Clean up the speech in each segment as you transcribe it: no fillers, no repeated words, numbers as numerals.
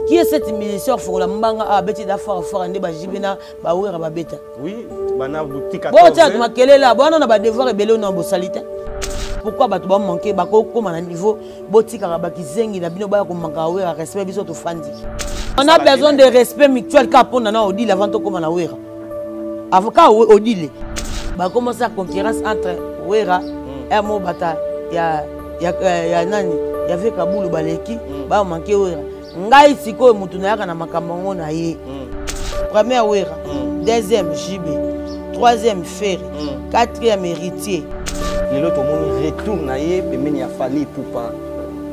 Qui est cette ministère pour la mbanga a beti da fort ande ba jibina ba wera ba beta. Oui, bana boutique à bon tiens ma kele là bon on a ba devoir rebelle na bosalite. Pourquoi ba to ba manquer ba ko comme na niveau botika ba kizengi na bino ba ko manga wera respect biso to fandi. On a besoin de respect mutuel ka pona na odile avant to comme na wera. Avocat odile. Ba commencer à concurrence entre wera et mo bata ya nani ya fait kabulu baleki ba manquer wera. Ngai siko mutu na yaka na makambo na ye. Première wera, deuxième JB, troisième Ferry, quatrième héritier. Lelo to moni retour na ye pemeni ya fali poupa.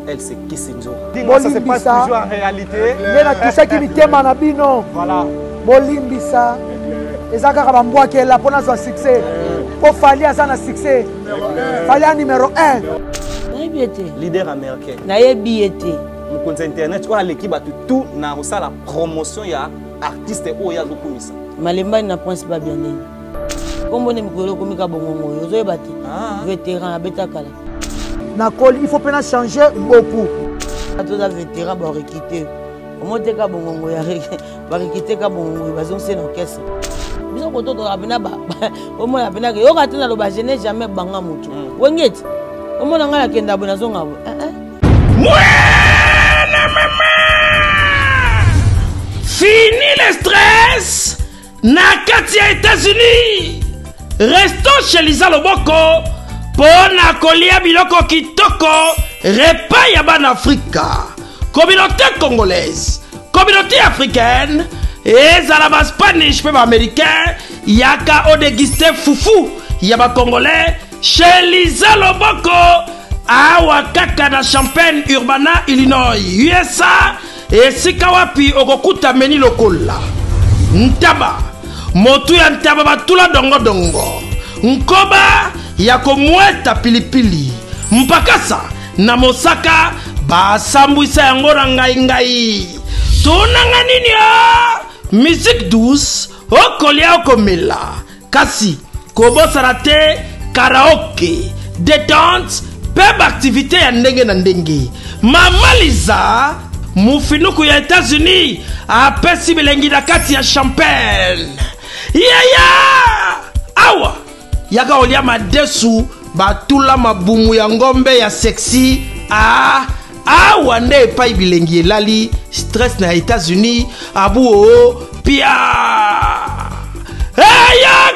Elle c'est qui c'est nzo. Ça se passe toujours en réalité. Mais la tout ça qui mitema na bino. Voilà. Bolimbisa. Ezaka ka mbwa ke la pona za succès. Pour fali azana succès. Fali numéro 1. Leader américain. Na ye biete. Mon compte internet ou l'équipe a tout na la promotion ya artiste oya zokumisa. Malemba na pense pas bien nini. Kombo ne mikolo komika bongo yozo ebati. Vétéran abeta kala. Na koli il faut pas changer beaucoup. Tous les vétérans ba rekité. Omo te ka bongo ya ba rekité ka bongo bazon se na caisse. Biso ko to abena ba omo ya bena yo ka tena lo ba jeune jamais banga mutu. Wengeti. Omo na ngala kenda bona zonga bo. Fini le stress. Nakatia États-Unis. Restons chez Lisa Loboko. Pona kolia biloko kitoko. Repas yaban Africa. Communauté congolaise. Communauté africaine. Et Zalaba Spanish, peuple américain. Yaka odegiste foufou. Yaba congolais. Chez Lisa Loboko. Awa kaka na Champaign, Urbana, Illinois, USA. Et sikawapi okokuta meni lokola. Ntaba. Motu ya ntaba batula dongo dongo. Nkoba ya komweta pilipili. Mpakasa na mosaka basambwisa yango na ngai. Tonanga nini ya? Musique douce. Okolia okomela. Kasi kobosana te karaoke. Détente. Peb activité ya ndenge na ndenge. Mama Liza mufinuku ya États-Unis apesi bilengi na kati ya Champagne. Awa yaka olia madesu batula mabumu ya ngombe ya sexy. Awa nde epai bilengi elali stress na États-Unis abu o pia.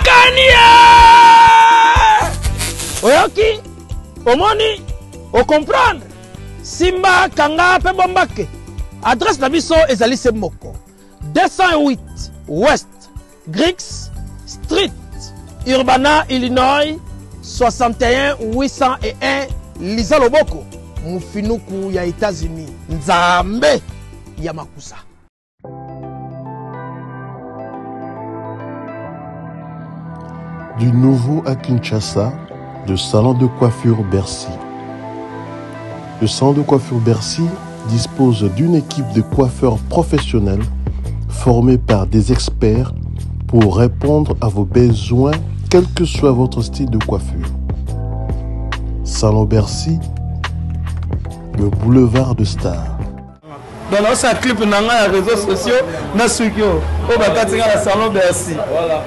Kania oyoki omoni o comprendre Simba Kanga pe bombake adresse na biso ezali se moko 208 West Griggs Street Urbana Illinois 61 801 Lisa Loboko mufinuku ya États-Unis nzambe ya makusa. Du nouveau à Kinshasa, le salon de coiffure Bercy. Le salon de coiffure Bercy dispose d'une équipe de coiffeurs professionnels formés par des experts pour répondre à vos besoins, quel que soit votre style de coiffure. Salon Bercy, le boulevard de Stars. Dans notre clip, on a les réseaux sociaux, on a Salon Bercy.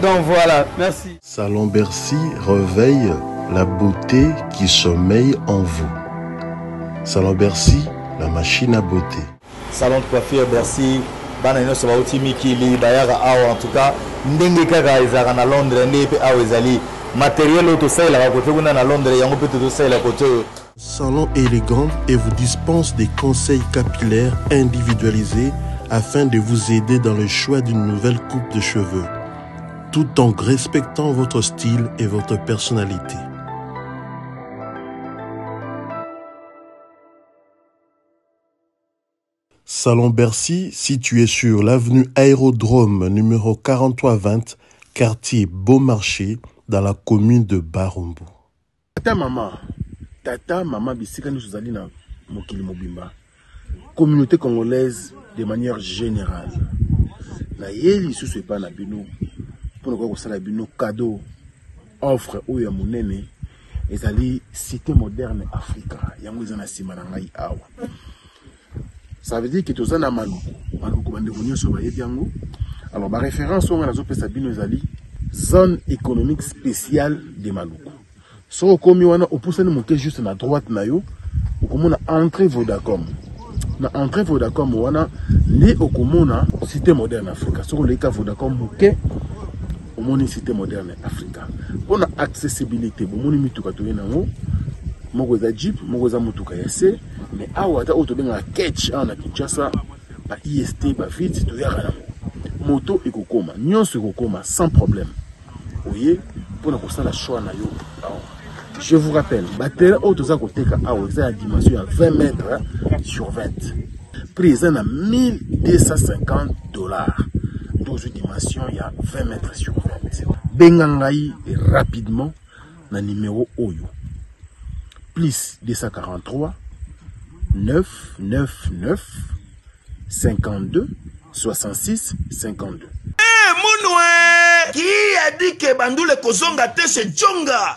Donc voilà, merci. Salon Bercy réveille la beauté qui sommeille en vous. Salon Bercy, la machine à beauté. Salon de coiffure Bercy, banano ça va au Timikili, bayara awa en tout cas, ndenge kaka ezara na Londres nepe awa ezali matériel auto ça la côté kuna na Londres yango peut tout ça la côté. Salon élégant et vous dispense des conseils capillaires individualisés afin de vous aider dans le choix d'une nouvelle coupe de cheveux, tout en respectant votre style et votre personnalité. Salon Bercy, situé sur l'avenue Aérodrome numéro 4320, quartier Beaumarchais, dans la commune de Barumbu. Tata maman bisika nous allons na mokili mobimba. Communauté congolaise de manière générale. Na yeli sous pas na bino pour nous ça bino cadeau offre ou ya monene ezali cité moderne Africa yango ezana sima na ngai awa. Ça veut dire que tozana maluku bandeko nyonso bayebi yango. Alors ba référence on a zopesa bino ezali zone économique spéciale de Maluku. So komi wana opusani moke juste na droite na yo, okomona entrée Vodacom. Na entrée Vodacom wana li okomona cité moderne Africa. So le ka Vodacom moke omoni cité moderne Africa. Pona accessibilité bomoni mituka to yenango. Moko za Jeep, moko za motuka ya C, mais awa ata auto benga catch na Kinshasa ba IST ba vite to yaka moto ekokoma, nyonso ekokoma sans problème. Oye, pour na la choix na yo. Je vous rappelle, batterie auto za koteka awa za la dimension à 20 mètres sur 20. Prix à 1250 $. Dans une dimension il y a 20 mètres sur 20. Bengangai rapidement na numéro Oyo. Plus 243 999 52 66 52. Qui a dit que Bandoule Kozonga te chez Djonga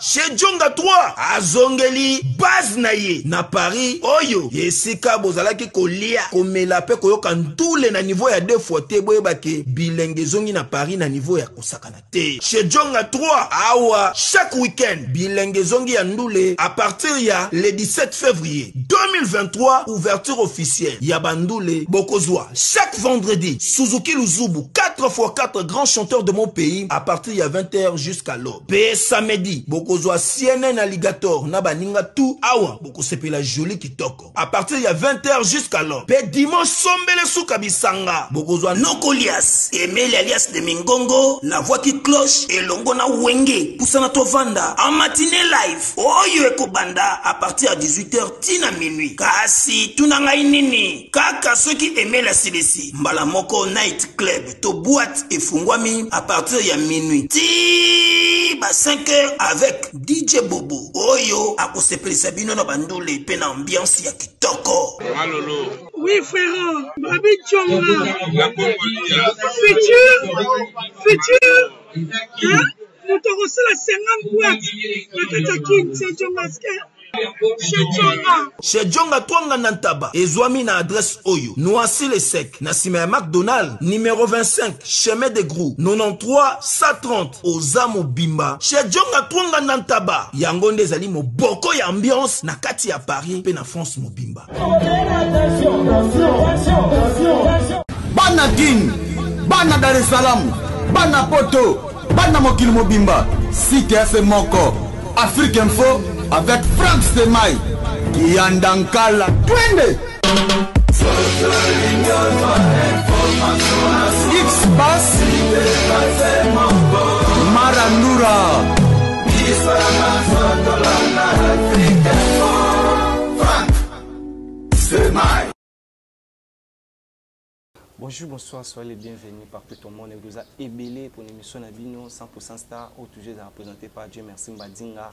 3 azongeli base naye na Paris oyo yesika bozalaki kolia komela pe koyoka ndule na niveau ya 2 fois te boyebake bilenge zongi na Paris na niveau ya kosakana te chez Djonga 3 awa chaque week-end bilenge zongi ya ndule à partir ya le 17 février 2023 ouverture officielle ya Bandoule Bokozwa chaque vendredi Suzuki Luzubu 4x4 grands chanteurs de mon pays à partir de 20h jusqu'à l'aube. Pe samedi, bokozwa CNN Alligator na baninga tout awa boko sepela joli kitoko. À partir de 20h jusqu'à l'aube. Pe dimanche sombele suka bisanga. Bokozwa Nokolias, Emile alias de Mingongo, la voix qui cloche et longo na wenge pusana tovanda en matinée live. Oyo ekobanda à partir de 18h tina minuit. Kasi tunanga inini. Kaka ceux qui aimaient la CDC. Mbala moko night club to boîte et fungwami à partir de minuit. Ti ba 5h avec DJ Bobo. Oyo akosepeli sabino na bandule pe na ambiance ya kitoko. Malolo. Oui frère, Babi Djonga. Futur. Hein? Nous te reçons la 50 boîtes. La Katakin, c'est Djongaske. Chez Djonga Twanga Nantaba, Ezwami na adresse Oyo, Noisy le Sec, Nassime McDonald, numéro 25, chemin de Grou, 93 130, Ozamo Bimba. Chez Djonga Twanga Nantaba, Yangonde Zali mo boko ya ambiance, na kati ya Paris, pe na France mo Bimba. Bana Guine, Bana Dar es Salaam, Bana Poto, Bana Mokil Mobimba, Cité FM Moko, Afrique Info, avec Frank Stemai, Yandankala, Twende! X-Bass, Marandura, Frank Stemai. Bonjour, bonsoir, soyez les bienvenus partout au monde. Vous avez ébélé pour une émission Nabino 100% Star, ou toujours représenté par Dieu merci Mbadinga.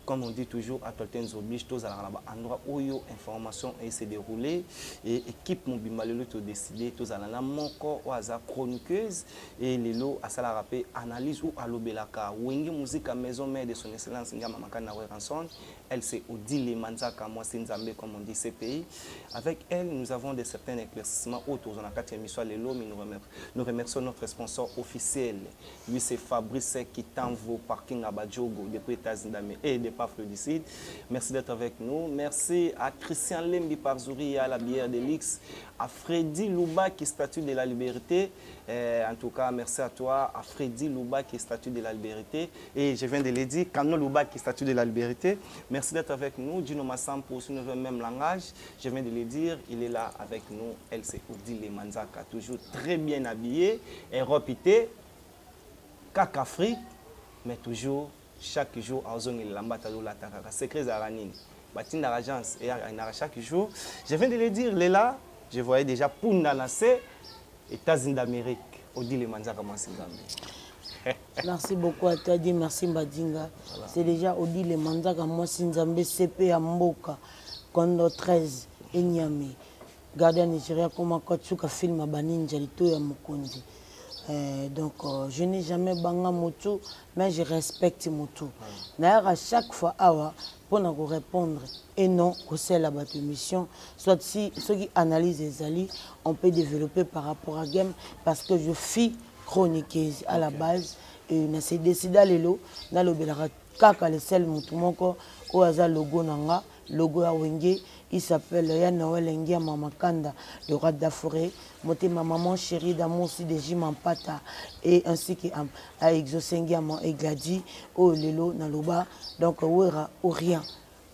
Comme on dit toujours, à Tolten Zoblige, tous à l'endroit où il y a information et s'est déroulé. Et équipe Mobimba Lelo tout décidé, tous à la Moko, ou à la chroniqueuse, et Lelo à la rappel analyse ou à l'obelaka. Wengi musique à maison mère de son excellence Ngama Makana Ranson. Elle c'est Odile Manzaka, moi c'est Nzambe, comme on dit CPI. Avec elle, nous avons de certains éclaircissements autour de la 4e émission Lelo, mais nous remercions notre sponsor officiel. Lui c'est Fabrice qui t'envoie parking à Badjogo depuis États-Unis et de Pafrodicide. Merci d'être avec nous. Merci à Christian Lembi Parzouri, à la bière de l'X, à Freddy Louba qui est statue de la liberté. En tout cas, merci à toi, à Freddy Louba qui est statue de la liberté. Et je viens de le dire, Kano Louba qui est statue de la liberté. Merci d'être avec nous. Dino Massam pour aussi le même langage. Je viens de le dire, il est là avec nous. Elle c'est Odile Manzaka, toujours très bien habillée. Europe IT, CAC Afrique, mais toujours chaque jour à Ozong et Lambatalo la Takaka. Secret Zaranine. Batin d'agence et chaque jour. Je viens de le dire, il est là. Je voyais déjà Punda Nassé, États-Unis d'Amérique. Odile Manzaka Massingambe. Merci beaucoup à toi, dit merci Mbadinga. Voilà. C'est déjà Odile Manzaka Massingambe CP à Mboka, Kondo 13 et Niamey. Gardien Nigeria comme un coach film à Baninja, Lito ya Mokonzi. Donc, je n'ai jamais banga moto, mais je respecte moto. D'ailleurs, à chaque fois, pour nous répondre, et non, c'est la mission. Soit si ceux qui analysent les alliés, on peut développer par rapport à game, parce que je suis chroniqueuse à la base. Et on s'est décidé à l'élo, dans le Bélara, kaka le sel moto moko, au hasard logo nanga, logo à Wenge. Il s'appelle Yann Noël Engia Mamakanda, le roi de la forêt. Moté ma maman chérie d'amour aussi de Jim Pata et ainsi que à Exosengia et Gladi, au Lelo Naloba, donc Ouera ou rien.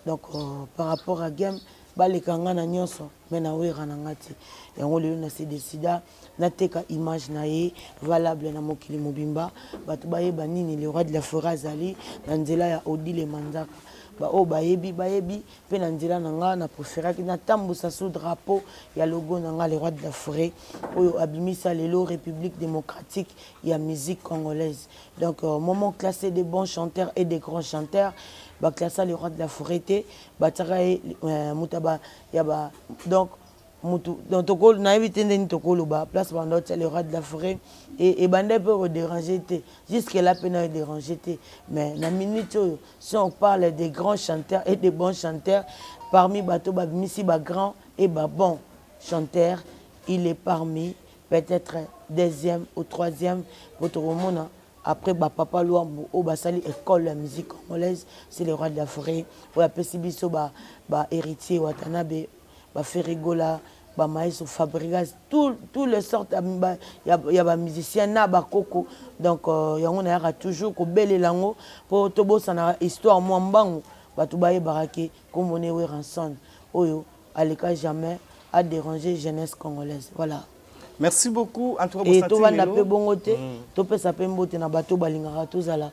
Donc par rapport à Game, les Kanga na nyonso, mais na Ouera Nangati. Et on lui a décidé, na teka image nae valable na mokili mobimba, batubaye banini le roi de la forêt Zali, Nanzela ya Odile Manzaka. Oh bayebi pe na nzela nanga na préféré na tambusa sous drapeau ya logo nanga les rois de la forêt oyo abimisa lelo République démocratique ya musique congolaise. Donc moment classé des bons chanteurs et des grands chanteurs ba classé les rois de la forêt ba tsaka mutaba ya ba donc dans Tokolo, on a évité de Tokolo, place pendant le roi de la forêt et Bandé peut déranger. Jusque là, peine à déranger. Mais la minute, si on parle des grands chanteurs et des bons chanteurs, parmi Bato, Missi, grand et bon chanteur, il est parmi peut-être deuxième ou troisième. Après, Papa Louambo, au Basali, école de musique congolaise, c'est le roi de la forêt. Ou la Pessibiso, héritier, Watanabe. Ferrigola, Maïs, Fabregas, tous les sortes, il y a des musiciens, Coco. Donc, il y a toujours que belle langue pour Tobo, ça n'a histoire, moi, Mbango, Batoubaye Barake, comme on est rançon. Oyo, à l'école jamais, à déranger jeunesse congolaise. Voilà. Merci beaucoup. Et tout va n'appeler bongote, tout peut s'appeler mbote na bateau balingara tout ça là.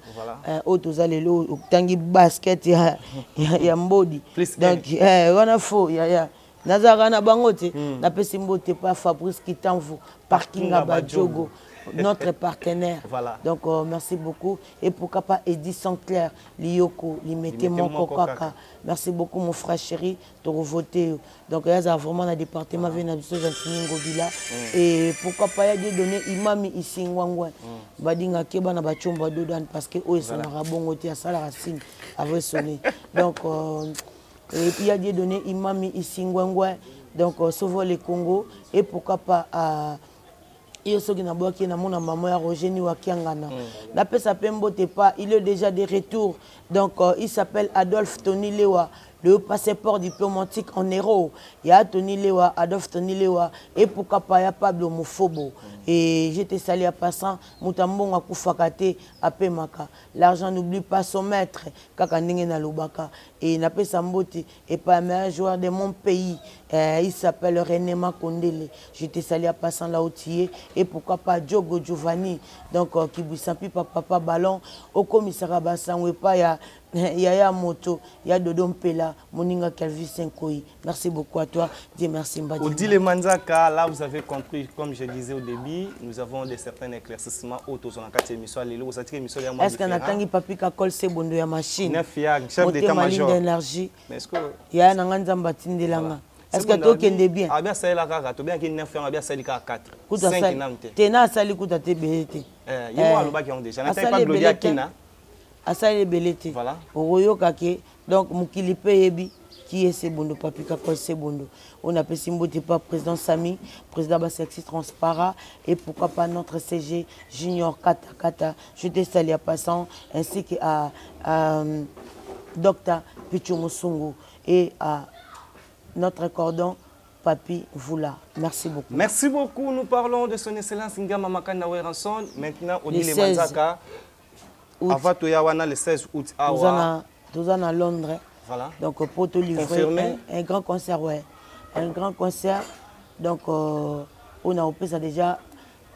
Oh tout ça les lots, tangi basket, il y a mbodi. Donc, on a faux, il y a. Nazarana Bangote, na Pesimbote pas Fabrice qui t'envoie, Parking à Badjogo, notre partenaire. Voilà. Donc merci beaucoup. Et pourquoi pas Eddie Sanclair, Lioko, Limete Moko Kaka. Merci beaucoup mon frère chéri, de voter. Donc il y a vraiment un département venu de Villa. Et pourquoi pas il y a des données Imami ici Ngwangwa. Badinga Keba na Bachomba Dodan parce que eux ça n'aura bongote à ça la racine avait sonné. Donc et puis il y a des données Imami ici Ngwangwa, donc sauver le Congo et pourquoi pas à il est déjà de retour. Donc il s'appelle Adolphe Tony Lewa, le passeport diplomatique en héros. Il y a Tony Lewa, Adolphe Tony Lewa et pourquoi pas il y a Pablo Mofobo. Et j'étais salé à passant, Moutambon a Koufakate à Pemaka. L'argent n'oublie pas son maître, Kakandenge na Lubaka. Et il n'a pas Sambote et pas un meilleur joueur de mon pays. Il s'appelle René Makondele. J'étais salé à passant là où tu es. Et pourquoi pas Diogo Giovanni, donc qui Kibusampi Papa Ballon, au commissariat Bassan, ou pas il y a moto, il y a Dodom Pela, Moninga Calvi Senkoi. Merci beaucoup à toi. Dis merci Mbadi. Odile Manzaka, là vous avez compris, comme je disais au début, nous avons des certains éclaircissements autres dans la 4e émission. Est-ce qu'on a tangi papi ka kol se bondo ya machine? Chef d'état-major. D'énergie. Il y a un Nganzamba Tindelanga. Est-ce que tu es bien? Ah bien, c'est la carte. Tu bien qu'il 9 ans, bien c'est 4. 5 tu es sali kuta te belete. Il y a le qui ont déjà. N'attends pas Gloria Kina. Asali belete. Voilà. Oyo kake. Donc Mukilipe Yebi qui est Sebondo papi ka Sebondo. On appelle Simbote pas président Sami, président Bassexi Transparent et pourquoi pas notre CG Junior Kata. Je te salue à passant ainsi qu'à Dr Pichu Musungu et à notre cordon Papi Voula. Merci beaucoup. Merci beaucoup. Nous parlons de son excellence Ngama Makanda Weranson. Maintenant, Odile Manzaka. Avatoyawana le 16 août. Nous sommes à Londres. Voilà. Donc, pour te livrer un grand concert, ouais. Un grand concert. Donc, on a opéré ça déjà.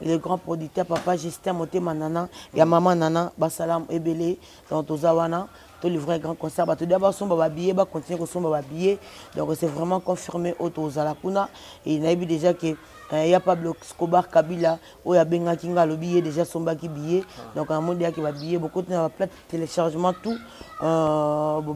Le grand producteur, Papa Justin Moté Manana, et Maman Nana, Basalam Ebele, dans Tozawana. to livrer un grand concert bato d'abord somba ba billet ba continuer ko somba ba billet donc c'est vraiment confirmé auto zala kuna et il a vu déjà que il y a Pablo Escobar Kabila où il y a Benga Kinga le billet déjà somba qui billet donc un monde qui va billet beaucoup de la plate téléchargement tout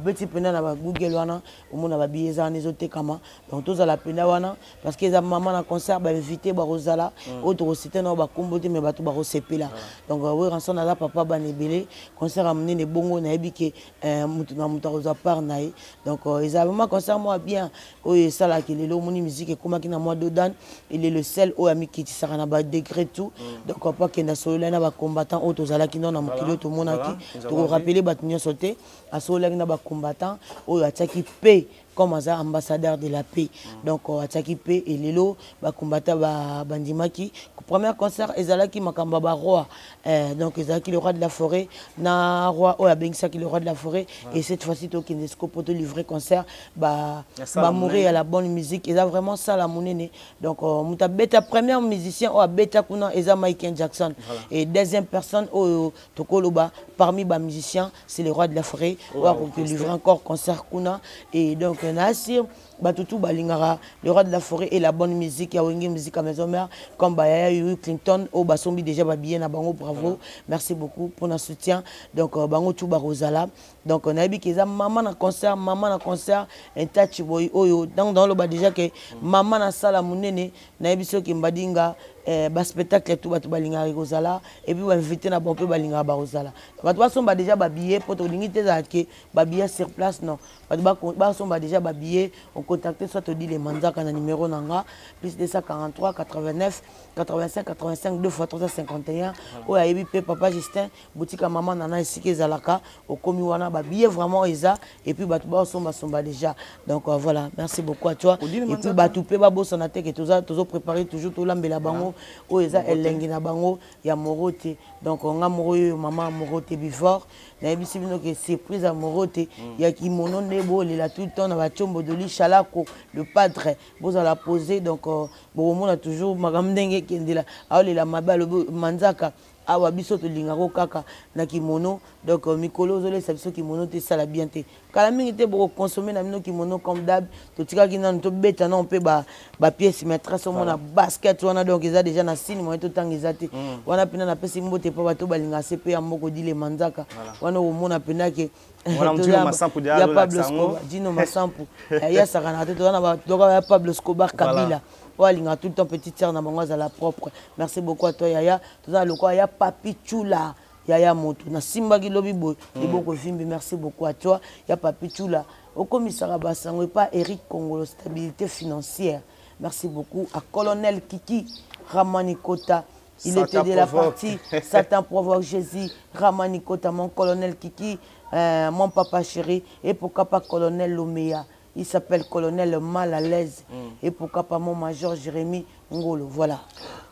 petit pena na Google wana au monde va billet za nezote kama donc tous à la pena wana parce que za maman na concert ba invité ba rozala auto cité na ba kombote mais bato ba resepela donc oui rançon na papa ba nebele concert amené ne bongo na ebike mutu na mutu roza par nae donc ils avaient vraiment concert moi bien oui ça là qui le moni musique et comment qui na moi dodan il est le seul au ami qui sera na ba degré tout donc pas que na solo na ba combattant auto zala qui non na mokilo tout monaki to rappeler ba tunyo sauter à solo na ba combattant au ataki paix comme ambassadeur de la paix donc ataki paix et lelo ba combattant ba bandimaki premier concert ezalaki makamba ba roi donc ezalaki le roi de la forêt na roi o abengisa ki le roi de la forêt et cette fois-ci to kinesco pour te livrer concert ba mourir à la bonne musique et ça vraiment ça la monene donc muta beta premier musicien o beta kuna eza Michael Jackson et deuxième personne o tokoloba parmi ba musiciens c'est le roi de la forêt o pour livrer encore concert kuna et donc Nassir Batutu Balingara, le roi de la forêt et la bonne musique, il y a une musique à maison mère, comme Bayaya Clinton, au Basombi déjà bien à Bango, bravo, merci beaucoup pour notre soutien. Donc Bango Touba Rosala, donc on a dit que maman na concert, un touch boy, dans le bas déjà que maman na sala munene, na ebiso ki mbadinga ba spectacle tout batu balinga Rosala et puis on invité na bon peu balinga ba Rosala. Batu ba somba déjà ba billet pour to lingité za ke ba billet sur place non. Batu ba somba déjà ba billet contacter soit te dit les manzaka na numéro nanga plus 243 89 85 85 2 fois 351 ou a yebi papa Justin boutique à maman nana ici que zalaka au komi wana ba billet vraiment eza et puis batu ba somba déjà donc voilà merci beaucoup à toi et puis batu pe ba bossa na te que toujours préparer toujours tout lambela bango o eza elengi na bango ya morote donc nga moroyo maman morote before na yebi sibino que surprise à morote ya kimono nebo la tout le temps na ba chombo de lichala le padre vous allez la poser donc bon on a toujours magamdenge kendela ali la mabalo manzaka awa biso to lingako kaka na kimono donc mikolo zole sabiso kimono te sala bien te kala mingi te bo consommer na mino kimono comme d'hab to tika kina to beta na on peut ba pièce maîtresse on a basket on a donc ils a déjà na signe moi to tangisa te wana pina na pesi mbote pa bato balinga CP ya moko dile manzaka wana o mona pina ke ya Pablo Escobar Dino Masampu ya sakana te wana ba donc ya Pablo Escobar Kabila Walinga tout le temps petite sœur na bango à la propre. Merci beaucoup à toi Yaya. Tout ça le quoi ya Papi Chula. Yaya Moto na Simba ki lobi boy. Iboko Fimbi merci beaucoup à toi. Ya Papi Chula. Au commissariat Bassango et pas Eric Congolo stabilité financière. Merci beaucoup à Colonel Kiki Ramanikota. Il était de la partie Satan provoque Jésus Ramanikota mon colonel Kiki mon papa chéri et pourquoi pas colonel Lomea. Il s'appelle colonel mal à l'aise et pourquoi pas mon major Jérémy Ngolo voilà.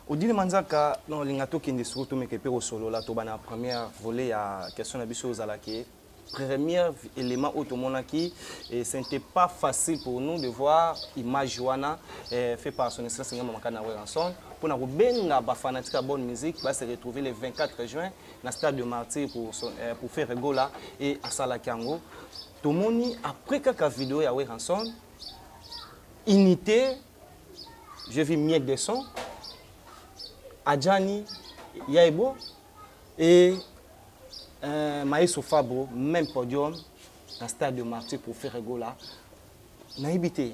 Odile Manzaka non lingato qui ndesuru to mekepe au solo la to bana première volet à question abiso zalaki premier élément automonaki et ce n'était pas facile pour nous de voir image wana fait par son excellence Ngama Makana Weranson pour na benga ba fanatique à bonne musique va se retrouver le 24 juin dans stade de Martyr pour faire Regola et à Salakango. Tout le monde, après quelques vidéos à Weranson, unité, je vis mieux de son, Adjani, Yaebo et Maïsou Fabro, même podium, dans le stade de Martyr pour faire Regola. Naïbité,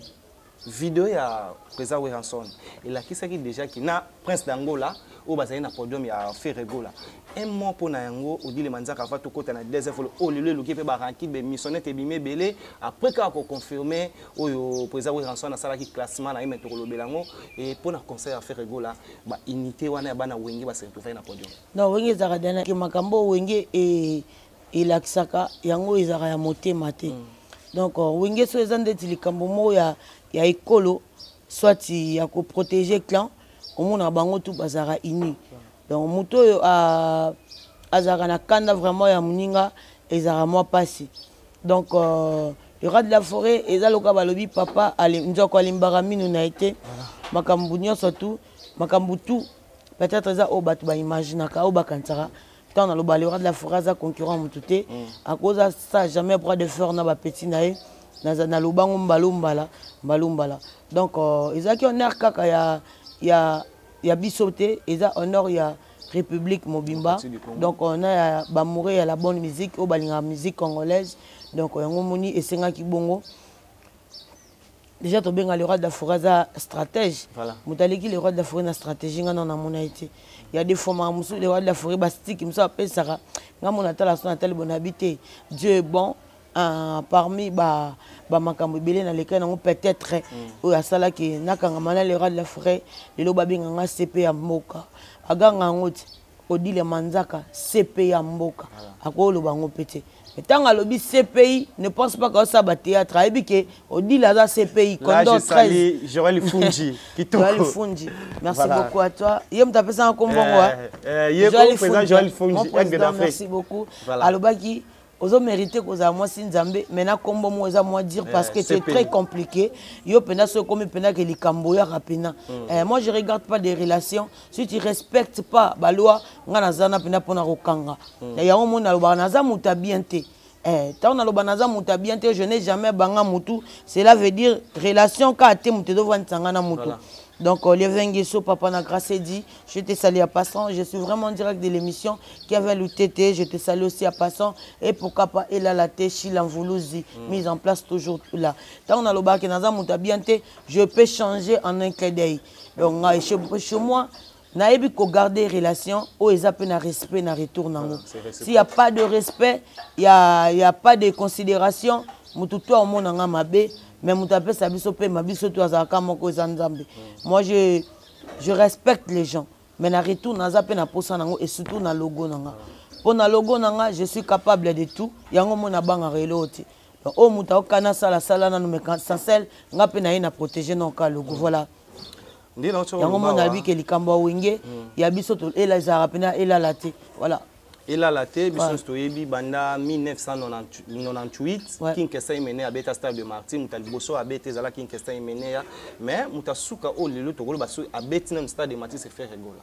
vidéo à présent Weranson. Et là, qui s'agit déjà qui n'a Prince d'Angola, au bas na podium ya fait Regola. Un mot pour Nayango, ou dit les manzaka va tout côté na deuxième fois au lieu le qui peut baranki be missionnaire et bimé belé après qu'on confirmé au président Weranson na sala qui classement na mettre le belango et pour na conseil à faire Regola ba unité wana bana wengi ba se retrouver na podium. Non wengi zaka dana ki makambo wengi et laksaka yango izaka ya motema te. Donc wengi so ezande tilikambo mo ya ekolo soit ya ko protéger clan au monde bango tout bazara ini donc muto azara na kanda vraiment ya muninga ezara moi passé donc le roi de la forêt ezaloka balobi papa ali nzoko alimbara minu na été makambu nyonso tout makambu tout peut-être eza o batu ba imagine ka o ba kansara tant dans le bas, le roi de la forêt a concurrent Moutouté. À cause de ça, jamais bras de fer n'a pas petit naïe. N'a le bango mbala. Donc, ils ont qui honneur kaka il y a bisoté, ils ont honneur il y a République Mobimba. Donc, on a Bamouré à la bonne musique, au balinga musique congolaise. Donc, on a Moni et Senga Kibongo. Déjà, tu as le roi de la forêt stratège. Moutaleki, le roi de la forêt na stratégie, il y a des formats, le roi de la forêt bastique, il appelle ça. Dieu est bon. Parmi makambo belé na lesquels on peut-être ou à sala qui nakanga le roi de la forêt le lobabi nganga CP ya mboka aganga ngoti odile manzaka CP ya mboka akolo bango pété mais tant à lobby CPI ne pense pas que ça va théâtre et puis que odile za CPI condor 13 Joël Fungi Joël Fungi merci beaucoup à toi yem t'appelle ça en kombongo Joël Fungi merci beaucoup alobaki Ozo mérité que moi si Nzambe maintenant combo moi dire parce que c'est très compliqué yo pena so comme pena que les Camboya rapina moi je regarde pas des relations si tu respectes pas ba loi ngana zana pena pona kokanga na yango mona lo banaza mutabienté tant na lo banaza mutabienté je n'ai jamais banga mutu cela veut dire relation ka te mutu do vantanga na mutu. Donc, les Vengesso, Papa na grâce dit, je te salue à passant. Je suis vraiment en direct de l'émission qui avait le TT. Je te salue aussi à passant. Et pourquoi pas, et là, la Téchi, l'envoulouzi, mise en place toujours là. Tant on a le bac, je peux changer en un clin d'œil. Donc, chez moi, naïbi ko garder relation, oh, ils appellent un respect, un retour. S'il n'y a pas de respect, il n'y a pas de considération, mututua au monde en mabe. Mais moi je respecte les gens mais na retour na zape na posa nango et surtout na logo nanga pour na logo nanga je suis capable de tout yango mona banga reloti donc o muta okana sala na me sansel ngape na ina protéger non ka logo voilà yango mona bi ke likambo wenge ya biso to ela za pena ela late voilà. Et là, la télé, Bisostoyebi, Banda 1998, Kinkesa Imene, Abeta Stade de Martin, Moutalboso, Abete Zala, Kinkesa Imene, mais Moutasuka, oh, le lot, Abeti, même Stade de Martin, c'est fait rigoler.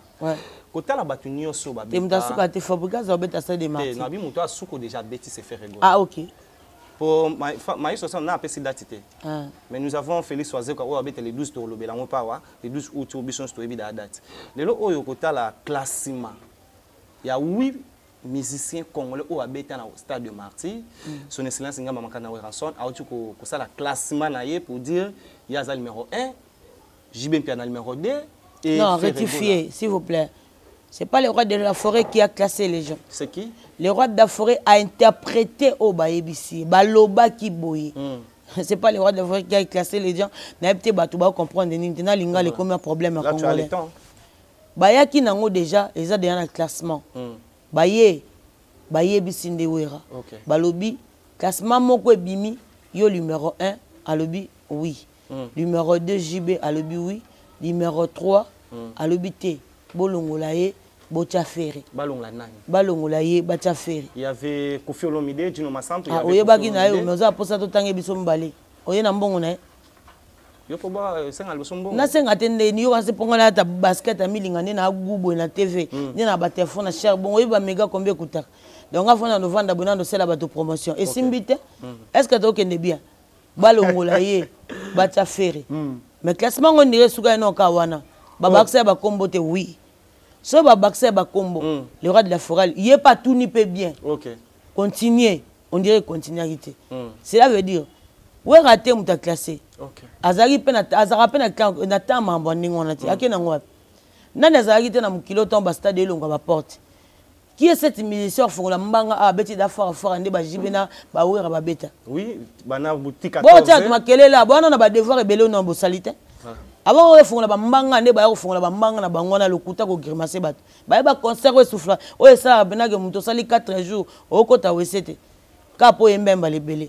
Quand la batunio so, Babeta. Et Moutasuka, tu fabriques Abeta Stade de Martin. Nabi Moutasuko déjà Abeti, c'est fait rigoler. Ah, ok. Pour Maïs, on a appelé cette date. Mais nous avons Félix Oazé, qui a habité le 12 août, le 12 août, Bisostoyebi, la date. Le lot, oh, Yokota, la classement. Il y a 8 musicien congolais au habité au stade de Marty, son excellence Ngama Makana Ranson a eu ça la classement pour dire il y a le numéro 1, JB Piana numéro 2 et non, rectifiez s'il vous plaît. C'est pas le roi de la forêt qui a classé les gens. C'est qui? Le roi de la forêt a interprété au Baébissi, Baloba qui boye. C'est pas le roi de la forêt qui a classé les gens. N'a pas batouba comprendre Nintendo linga les combien problème à Congolais. Bayaki nango déjà ils ont déjà un classement. Baye bisinde wera balobi classement moko ebimi yo numéro 1 alobi oui numéro 2 JB alobi oui numéro 3 alobi te bolongola ye botia ferry balongola ye batia ferry il y avait Kofi Olomide Dino Masampo ah oye baki na yo mezo aposa to tange biso mbale oye na mbongo na yo ko ba senga le sombo na senga tende ni yo ase pongola ta basket amilinga ne na gubo na TV ni na ba téléphone na cher bon oye ba méga combien coûta donc afona no vanda bonando c'est la bato promotion et simbite est-ce que to kende bien balongola ye batia ferry mais classement on dirait suka no ka wana ba bakse ba kombo te oui so ba bakse ba kombo le roi de la forêt il est pas tout ni peu bien continuer on dirait continuité cela veut dire où est raté mon ta classé azari pena na temps mambo ningo na ti akena ngwa nani azari te na mukilo tomba stade elonga ba porte qui est cette musicien fongola mbanga a beti da fort ande ba jibena ba wera ba beta oui bana boutique 14 bon tiens makelela bwana na ba devoir ebele na bo salite avant on fongola ba mbanga ande ba yo fongola ba mbanga na bangona lokuta ko grimacer bat ba ba concert o souffla o esa bena ke muto sali 4 jours o kota wesete kapo yembemba lebele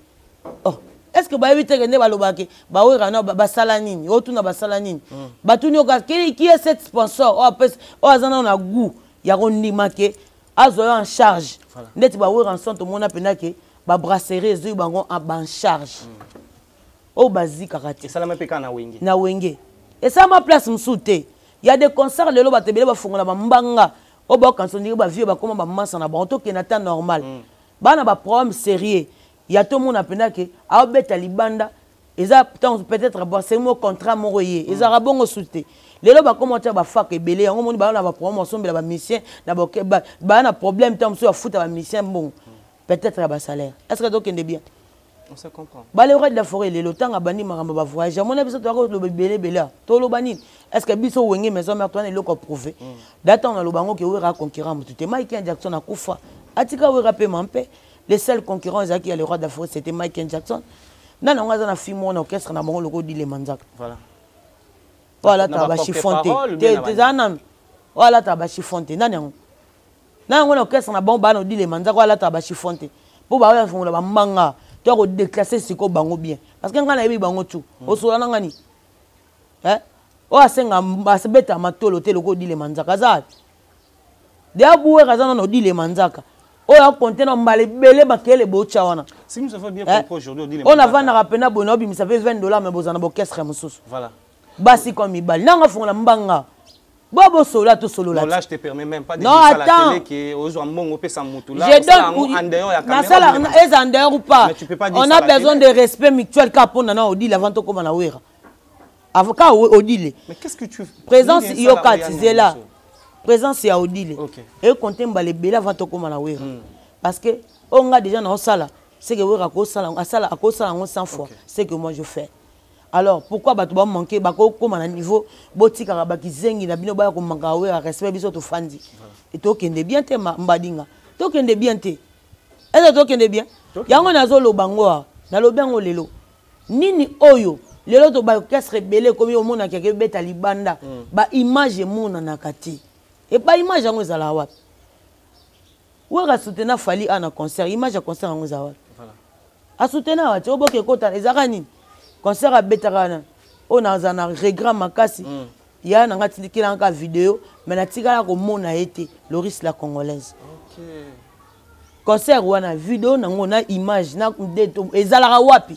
oh. Est-ce que vous évitez que balobake ba wera ba salanini otuna ba salanini batuni oka qui est cet sponsor o azana na goût ya rondimake azo en charge net ba wera ensemble mona penake ba brasserie zo bango en charge o basique karate et ça la mepeka na wenge et ça ma place msute il y a des concerts lelo batebele ba fongola ba mbanga o ba quand on dit ba vieux ba comment ba massa na ba to ke na temps normal bana ba problème sérieux ya to mon apena ke a beta libanda eza peut-être ba c'est mon contrat mo royer eza rabongo souté lelo ba comment ba fak ebele yango moni ba na ba problème ensemble ba musicien na ba na problème tant so foot ba musicien bon peut-être ba salaire est-ce que donc ende bien on se comprend ba le roi de la forêt lelo tanga bani maramba ba voyage mon biso to ko lo belé belé to lo bani est-ce que biso wenge maison mère toi ne lo ko prouver d'attendre na lo bango ke wera concurrent mutu Michael Jackson akufa atika wera pe mampe les seuls concurrents qui a le roi de la forêt c'était Michael Jackson na na ngaza na film on orchestre na bango loko di le manzaka voilà ta ba chifonte te zanan voilà ta ba chifonte nani yango na ngo na orchestre na bango ba no di le manzaka voilà ta ba chifonte po ba ya fongola ba manga to ko déclasser siko bango bien parce que ngana yebi bango tu o so na ngani o asenga basebeta matolo te loko di le manzaka za de abuwe kazana no di le manzaka o ya compter na mbale belé bakele bocha wana si nous avons bien compris aujourd'hui di le on a vana rapena bono bi ça fait $20 mais bozana bokestre mususu voilà basi comme ibal nanga fongola mbanga bobo sola to solo là. Non là je te permets même pas de dire ça la télé qui aux ambongo pe sa mutu là. Je donne en dehors ya caméra. Na sala est en dehors ou pas. On a besoin de respect mutuel kapona na odi avant to comme na wera. Avocat odile. Mais qu'est-ce que tu présence yoka tizela. Présence ya odile. Et compter mbale bela avant to comme na wera. Parce que on a déjà na sala, c'est que wera ko sala, asala ko sala 100 fois, c'est que moi je fais. Alors pourquoi bato ba manquer bako comme na niveau botika ka bakizengi na bino ba ko manka we respect biso to fandi et to kende bien te mbadinga to kende bien te est to kende bien yango nazo lo bango na lo bengo lelo nini oyo lelo to ba orchestre belé comme au mona keke beta libanda ba image mona na kati et pas image yango ezala wapi we ga soutenir Fally ana concert image ya concert yango ezala voilà a soutenir wapi oboke kota ezaka nini concert à Betarana, on a un regret makasi. Il y a un vidéo, mais la tigala comme mon a été Loris la congolaise. Concert ou une vidéo, on a image, na deto ezala wapi.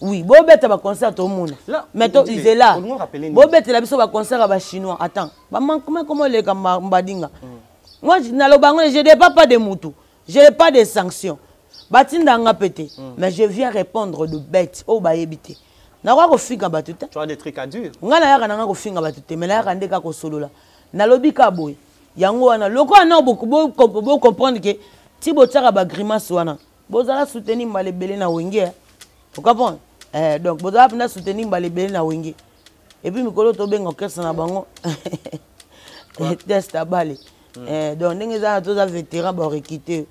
Oui, bobeta ba concert au monde. Mais to is là. Bobeta la biso ba concert ba chinois. Attends, comment les mbadinga. Moi na lo bango je n'ai pas de mutu. Je n'ai pas de sanctions. Batinda nga pété, mais je viens répondre de bêtes au baébité. Na ko finga batuta. Tu as des trucs à dire. Nga na yaka na ko finga batuta, mais na yaka ndeka ko solo la. Na lobi ka boy. Yango wana loko na beaucoup comprendre que ti botaka ba grimace wana. Bozala soutenir mbale belé na wenge. Tu comprends? Donc bozala pina soutenir mbale belé na wenge. Et puis mikolo to benga orchestre na bango. Test à balé. Donc ndenge za to za vétéran ba requiter.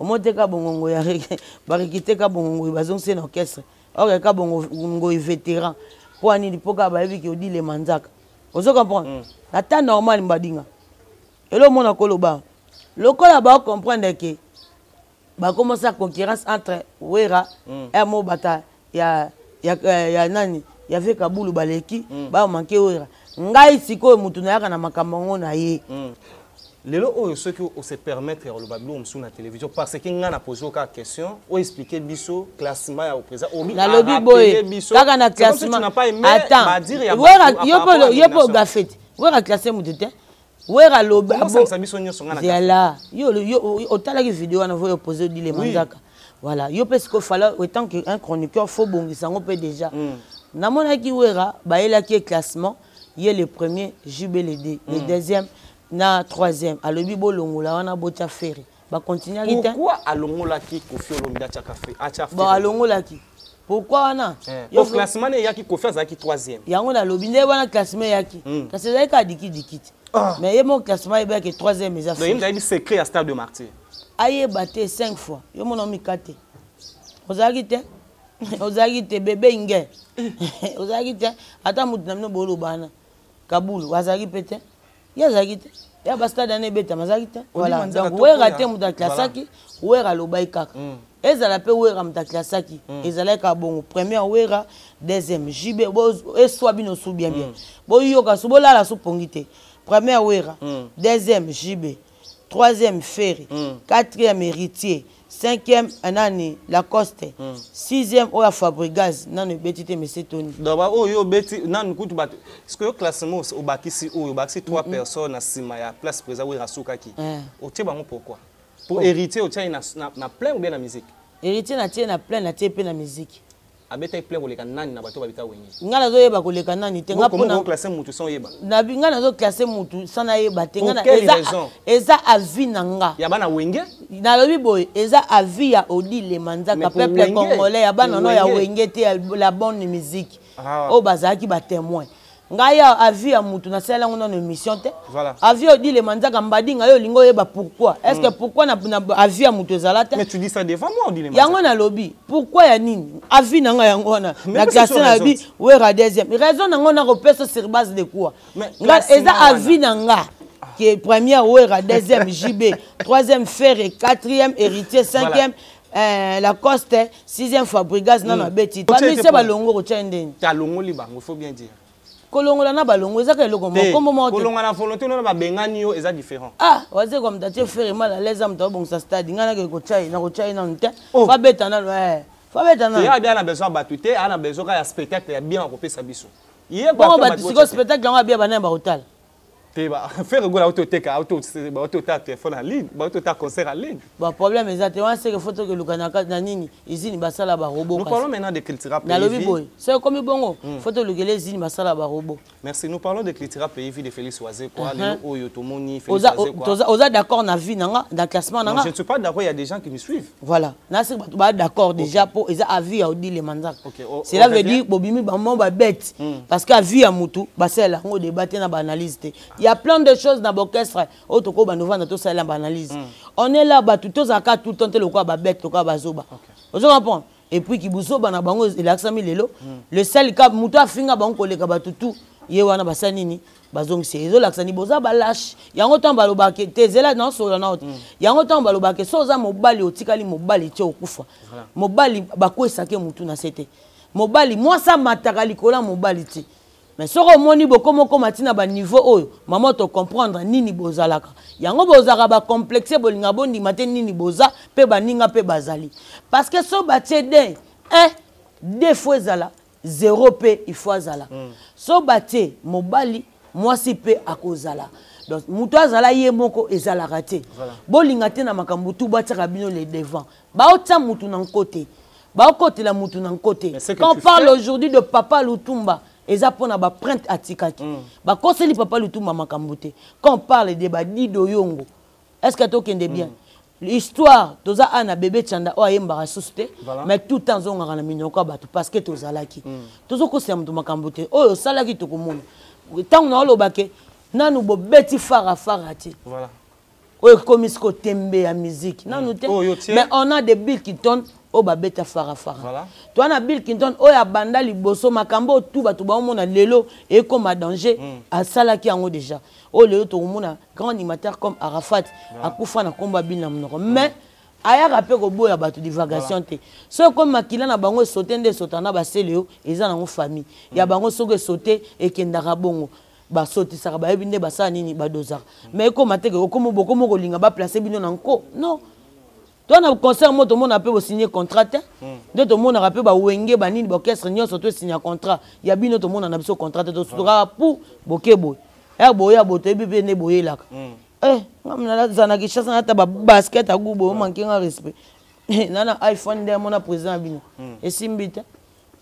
Omoteka bongo ya barikiteka bongo bazongse na orchestre or ka bongo vétéran pour ani lipoka ba yebi ki odi le manzaka ozo comprendre ata normal mbadinga elo mona koloba lokola ba comprendre que ba commencer à concurrence entre wera et mo bata ya nani ya ve kabulu baleki ba manquer wera ngai siko mutu na yaka na makambo ngona ye lelo oyo ceux qui se permettre le bablo msou na télévision parce que ngana poser aucune question ou expliquer biso classement ya au présent obi na lobby boy kaka na classement attends yopo gafete wera classer mutete wera loba voilà yo otala ki vidéo na voyo poser di le manzaka voilà yo parce qu'il fallait autant qu'un chroniqueur faut bongisa ngo peut déjà na mona ki wera ba ela ki classement il le premier jubelé le deuxième na troisième à lobi bolongola wana bocha ferry ba continuer à quitter pourquoi alongola ki Koffi Olomide acha café acha bon alongola ki pourquoi wana au classement ne yaki Koffi azaki troisième yango na lobi nde wana classement yaki parce que ka dikit mais yemo classement e ba ke troisième eza donc il y a secret à Stade de Martyr aye batté 5 fois yo mona mi kate ozaki te bébé inge ozaki te ata mutu na mino bolo bana kabulu wazaki pete yazaki te ya basta dane beta mazaki te voilà donc wera te muta classaki wera lobai kaka ezala pe wera muta classaki ezala ka bongo première wera deuxième jibe bo eswa bino sou bien bo yoka sou bola la sou pongite première wera deuxième jibe troisième ferry quatrième héritier 5e anani Lacoste 6e oya Fabregas nanu betite monsieur Tony d'abord oh yo beti nanu kutu bat est-ce que le classement au bakisi oh bakisi 3 personnes na sima ya place présent oui rasukaki o tie bango pourquoi pour hériter au tie na plein ou bien la musique hériter na tie na plein na tie pe na musique abeta plein koleka nani na bato babita wengi ngana zo yeba koleka nani te ngapo na classer mutu sans yeba na bi ngana zo classer mutu sana yeba te ngana eza avis nanga ya bana wenge na lobi boy eza avis ya Odile Manzaka peuple congolais ya bana no ya wenge te la bonne musique o bazaki ba témoin ngaya avis ya mutu na sala ngona no émission te avis Odile Manzaka mbadinga yo lingo yeba pourquoi est-ce que pourquoi na avis ya mutu zalata mais tu dis ça devant moi Odile Manzaka yango na lobi pourquoi ya nini avis nanga yango na classe na bi wera deuxième raison nanga na repesa sur base de quoi eza avis nanga qui est première wera deuxième JB troisième Ferré quatrième Héritier cinquième Lacoste 6e Fabregas nana beti parmi ces balongo ko tchendeni ta longo libango faut bien dire kolongola na balongo ezaka eloko moko moto kolonga na volonté na ba bengani yo eza différent waze comme tatie faire mal à l'aise am to bon sa stade ngana ke ko chai na nte fa beta na ya bien na besoin batute ana besoin ka spectacle ya bien ko pesa biso yé bon ba spectacle nga bien bana ba hotel te ba faire gola autoteka autota téléphone en ligne ba autota concert en ligne ba problème exact on sait que photo que lukana na nini izini basala ba robot nous parlons maintenant de culture pays na lobi boy c'est comme bongo photo lukele izini basala ba robot merci nous parlons de culture pays vie de Félix Oazé quoi le oyo tomoni Félix Oazé quoi oza d'accord na vie nanga dans classement nanga je ne suis pas d'accord il y a des gens qui nous suivent voilà na c'est ba d'accord déjà pour eza avis ya Odile Manzaka cela veut dire bobimi ba mo ba bête parce que avis ya mutu basala ngo débattre na ba analyse. Il y a plein de choses dans l'orchestre. Otoko banova na to sala analyse. On est là ba tout aka tout temps le quoi ba bête quoi ba zoba. Vous comprenez? Et puis ki buzoba na bango ilaksami lelo. Le seul cas muto afinga bango koleka ba tutu ye wana basanini bazong se ezo laksani boza ba lâche. Yango temps baloba ke tezela na so na autre. Yango temps baloba ke soza mobali otikali mobali tie okufa. Mobali bakwesa ke mutu na sete. Mobali moi ça matakali kola mobali ti. Mais si on moni beaucoup matina ba niveau oyo maman to comprendre nini bozalaka yango bozaka ba complexe bolinga bondi matin nini boza pe baninga pe bazali parce que so batie de 2 fois zala 0 pe il faut zala so batie mobali moi si pe akozala donc muto azala ye moko ezala raté bolinga te na makambo tu bataka bino les devant ba ota mutu na côté ba côté la mutu na côté quand on parle aujourd'hui de Papa Lutumba eza pona ba print atikaki ba koseli Papa Lutumba makambo te quand on parle de ba Dido Yongo est-ce que tokende bien l'histoire toza ana bébé Tchanda o ayemba société mais tout temps zonga na minoko bato parce que tozalaki tozo ko sem to makambo te oyo salaki to komona tant na lobake nanu bo beti fara ti voilà oyo komisko tembe ya musique nanu te mais on a des Bill Clinton o ba beta fara voilà toi na Bill Clinton o ya banda liboso makambo tout ba to ba mona lelo et comme à danger à salaki yango déjà o lelo to mona grand animateur comme Arafat akufa na komba Bill na mnoko mais aya rappel ko boya ba to divagation te so comme makila na bango sauter nde sotana ba seleo eza na famille ya bango soko sauter et kendaka bongo ba sauter saka ba ebinde ba sa nini ba dozaka mais ko mateke ko mo boko mo ko linga ba placer bino na nko non. Toi, on a concert, moi, tout le monde a pu signer contrat. Tout le monde a pu signer l'orchestre, surtout signer un contrat. Il y a bien tout le monde a pu contrat. Tout le monde pour Bokebo. Et Boya, Botebi, Bene Boyela. Eh, Zanaki chasse na taba basket à Goubo, manquer un respect. Nana iPhone, mon président Bino. Et Simbita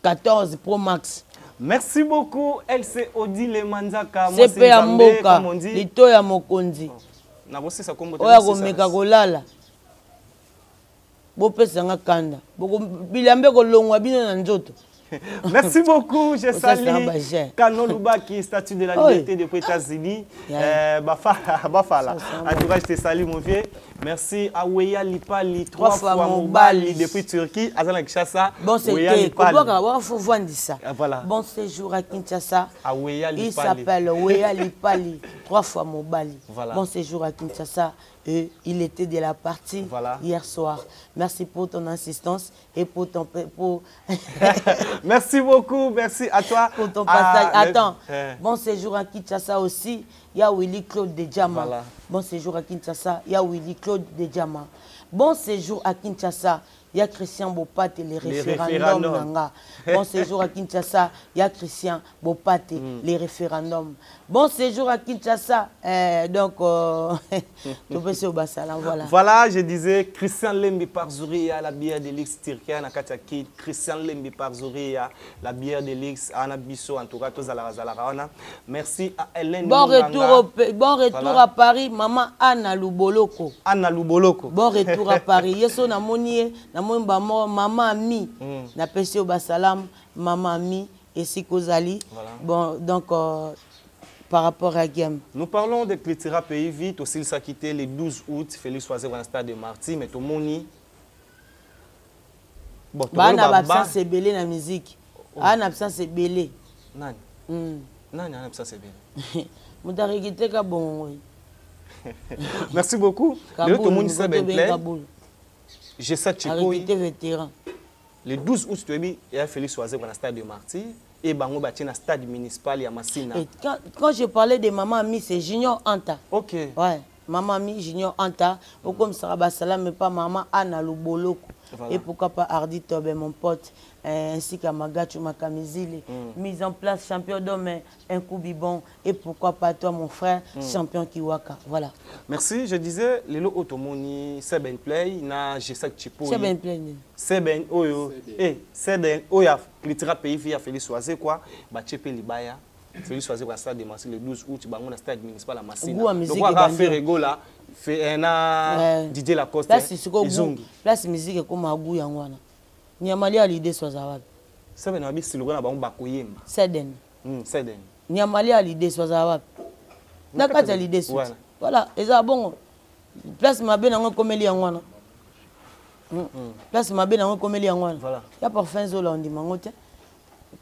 14 Pro Max. Merci beaucoup, LC Odile Manzaka. C'est Péa Mboka, Litoya Mokondi. Na bosi sa kombo. Oya komeka kolala. Merci beaucoup, j'ai sali Kano Lubaki, statue de la liberté des États-Unis. Bafala. En tout cas, je te salue, mon vieux. Merci à Weya Lipali, 3 fois Mobali depuis Turquie. Azana Kinshasa. Bon, c'était. Voilà. Bon séjour à Kinshasa. À Weya Lipali. Il s'appelle Weya Lipali, 3 fois Mobali. Voilà. Bon séjour à Kinshasa. Et il était de la partie hier soir. Merci pour ton insistance et pour ton... Merci beaucoup, merci à toi. Pour ton passage. Attends, bon séjour à Kinshasa aussi. Il y a Willy Claude de Djama. Voilà. Bon séjour à Kinshasa. Il y a Willy Claude de Djama. Bon séjour à Kinshasa. Il y a Christian Bopat et les référendums. Nanga. Bon séjour à Kinshasa. Il y a Christian Bopat et les référendums. Bon séjour à Kinshasa. Donc, tu peux se basser là, voilà. Voilà, je disais Christian Lembi Parzouria, la bière de l'X Tirkia, Nakataki. Christian Lembi Parzouria, la bière de l'X Anabiso, en tout cas, tous à la Razalaona. Merci à Hélène. Bon retour à Paris, maman Anna Luboloko. Anna Luboloko. Bon retour à Paris. Yeso na monier. Maman Ami, na pêché au Bassalam, Maman Ami et Sikozali. Voilà. Bon, donc, par rapport à Game. Nous parlons de Clétira Pays vite, aussi il s'est quitté le 12 août, Félix Oisé dans le stade de Marty, mais tout le monde. Bon, on a absence c'est belé la musique. On a absence c'est belé. Nani? Nani a absence c'est belé. Moutarigité ka bon. Merci beaucoup. Le tout le monde s'est bien plaît. J'ai ça vétéran. Le 12 août, il y a Félix Oisé dans le stade de Marty et Bango bâti dans le stade municipal à Massina. Quand je parlais de Maman Ami, c'est Junior Anta. Ok. Ouais, Maman Ami, Junior Anta. Ou comme Sarah Salam, mais pas Maman Anna Luboloko. Voilà. Et pourquoi pas Hardy Tobe, mon pote, ainsi qu'à Magachu Makamizili. Mise en place, champion d'homme, un coup bibon. Et pourquoi pas toi, mon frère, champion Kiwaka. Voilà. Merci. Je disais, les lots automoni, c'est ben play, na Jessak Chipo. C'est ben play. C'est ben, oyo. Eh, c'est ben, oya, Clétira Pays via Félix Oisé, quoi. Bachepe Libaya. Félix Oisé va stade de Massina le 12 août, bango na stade municipal à Massina. Donc, on va faire rigola. Fait un Didier Lacoste. Place musique comme un goût yangwana. Nyamali a l'idée soit zawabi. Ça veut dire si le gars a bon bakoyemba. Seden. Seden. Nyamali a l'idée soit zawabi. Nakata l'idée soit. Voilà. Et ça bon. Place ma ben nango comme yangwana. Place ma ben nango comme yangwana. Voilà. Y a parfum zola on dit mangote.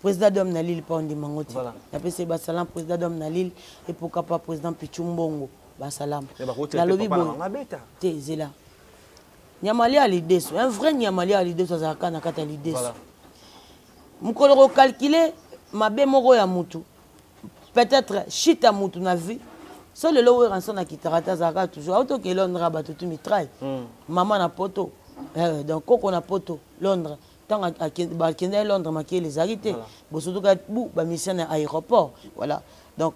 Président d'homme na Lille pas on dit mangote. Voilà. Y a PC Bassalam président d'homme na Lille et pourquoi pas président Pichumbongo. Basalam. La lobby bon. T'es là. Nyamali a l'idée. Un vrai Nyamali a l'idée sur Zaka na kata l'idée. Voilà. Mukolo calculer ma be moko ya mutu. Peut-être chita mutu na vie. Seul le lower en son na kitarata Zaka toujours. Auto que Londres ba tout mitraille. Maman na poto. Donc koko na poto Londres. Tant à Kenya Londres maquiller les arités. Bosoto ka bu ba mission à aéroport. Voilà. Donc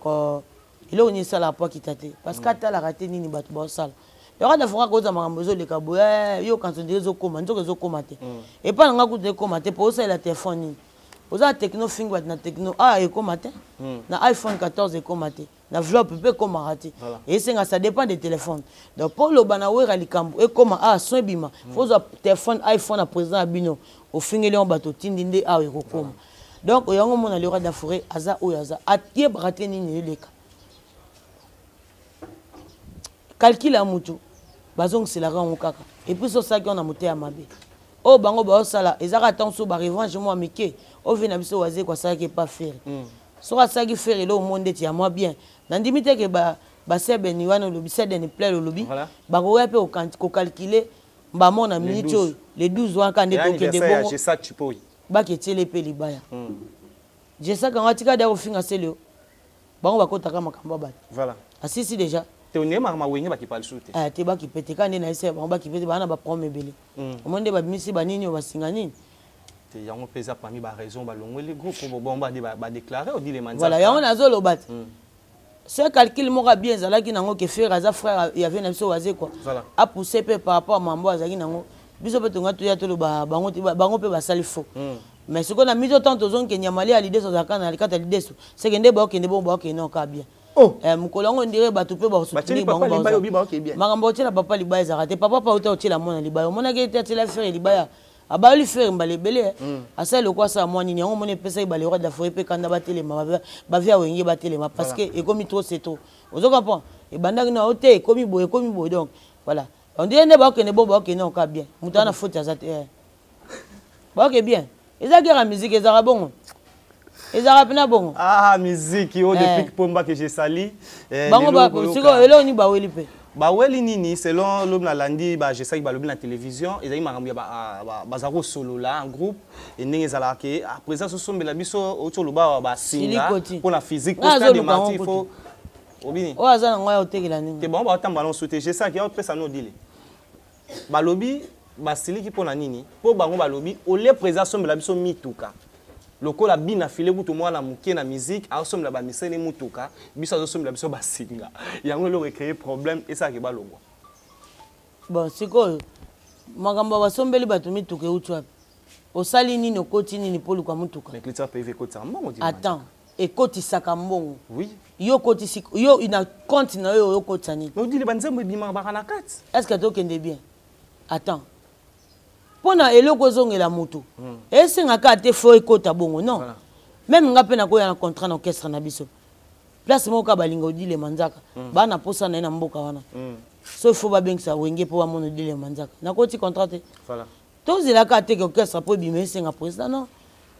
il a une salle à poids qui tâte. Parce que tu as raté ni bat bon salle. Il y aura des fois que tu as marambozo les cabos. Yo quand tu dis zo comment, tu zo commenter. Et pas nga de commenter pour ça la téléphone. Pour ça techno finger na techno et commenter. Na iPhone 14 et commenter. Na vlog peut commenter. Et ça dépend des téléphones. Donc pour le banawe ralikambo et comment son bima. Faut un téléphone iPhone à présent abino. Au finger les on bateau tindinde et kokoma. Donc il y a un moment dans le roi d'Afrique aza ou aza. Atie braté ni les cas. Calcule à mutu, bazong c'est la rang kaka. Et puis sur ça qu'on a monté à Mabé. Oh bango ba osala, ezaka attention ba revanche moi mike. O vient biso waze quoi ça qui pas faire. Sur ça qui faire le monde ti à moi bien. Nandimite que ba sebe ni wana lobi sede ni plaît le lobby. Ba ko yape ko calculer ba mon na minute les 12 ans quand ndeko ke de bongo. C'est ça tu peux. Ba ke tele pe libaya. J'ai ça quand atika da ofinga selo. Bango ba ko taka makamba ba. Voilà. Assisi déjà. Tu es ma wenye ba ki parle sous. Tu ba ki pete quand na ese ba ki pete ba na ba prendre belé. Au monde ba misi ba nini ba singa nini. Te yango pesa parmi ba raison ba longo les gros pour bon ba déclarer ou dit les mandats. Voilà, yango nazo lobat. Ce calcul mora bien zalaki nango ke frère aza frère il y avait na biso waze quoi. Voilà. A pousser peu par rapport à mambo azaki nango. Biso pe tonga to ya to ba bango pe ba sali faux. Mais ce qu'on a mis autant de zones que Nyamali a l'idée sur la canne, à l'idée, c'est que des gens qui ne vont pas bien. Oh, on dirait que tu peux pas soutenir. Maramboté n'a pas libaya zarate. Papa pas autant la mona libaya. Mon a été la faire libaya. A ba lui faire mbalé belé. A ça le quoi ça moi ni on monnaie pesa ba le roi d'Afrique pe kanda batele ma ba via wengi batele ma parce que et comme trop c'est trop. Vous comprenez? Et banda na hotel comme boy donc voilà. On dirait ne ba que ne bon ba que non ka bien. Mutana faute azate. Ba que bien. Ils ont la musique, ils ont bon. Ils ont bon. Ah, musique, depuis que Pomba que j'ai sali. Bango ba, c'est quoi? Elo ni ba weli pe. baweli nini selon l'homme na landi ba je sais que balobi na télévision ezali makambo ya bazako solo là en groupe et ndenge ezala ke après ça sosombela biso auto loba ba singa pour la physique pour stade de marti faut obini o azana ngoya otekela ninga te bon ba tamba non sauter je sais que autre pesa no dile balobi ba siliki pour na nini pour bango balobi o le présent sombela biso mituka lokola bina file butu mwana muke na musique asomela ba misene mutuka biso azosomela biso basinga yango lo recréer problème et ça ke balongwa bon siko makambo basombeli batu mituka utu api osali nini okoti nini polu kwa mutuka mais que ça peut vivre côté mbongo dit attends et koti saka mbongo oui yo koti siko yo ina compte na yo koti nini mais on dit les banzembo bima ba na kat est-ce que tokende bien attends pona eloko zongela moto esengaka te fo ekota bongo non même nga pe na koya na contrat na orchestre na biso place moko balinga odile manzaka bana posa na mboka wana so fo babengisa wenge po bamono odile manzaka na koti contrat te voilà tozelaka te ke orchestre po bimé senga président non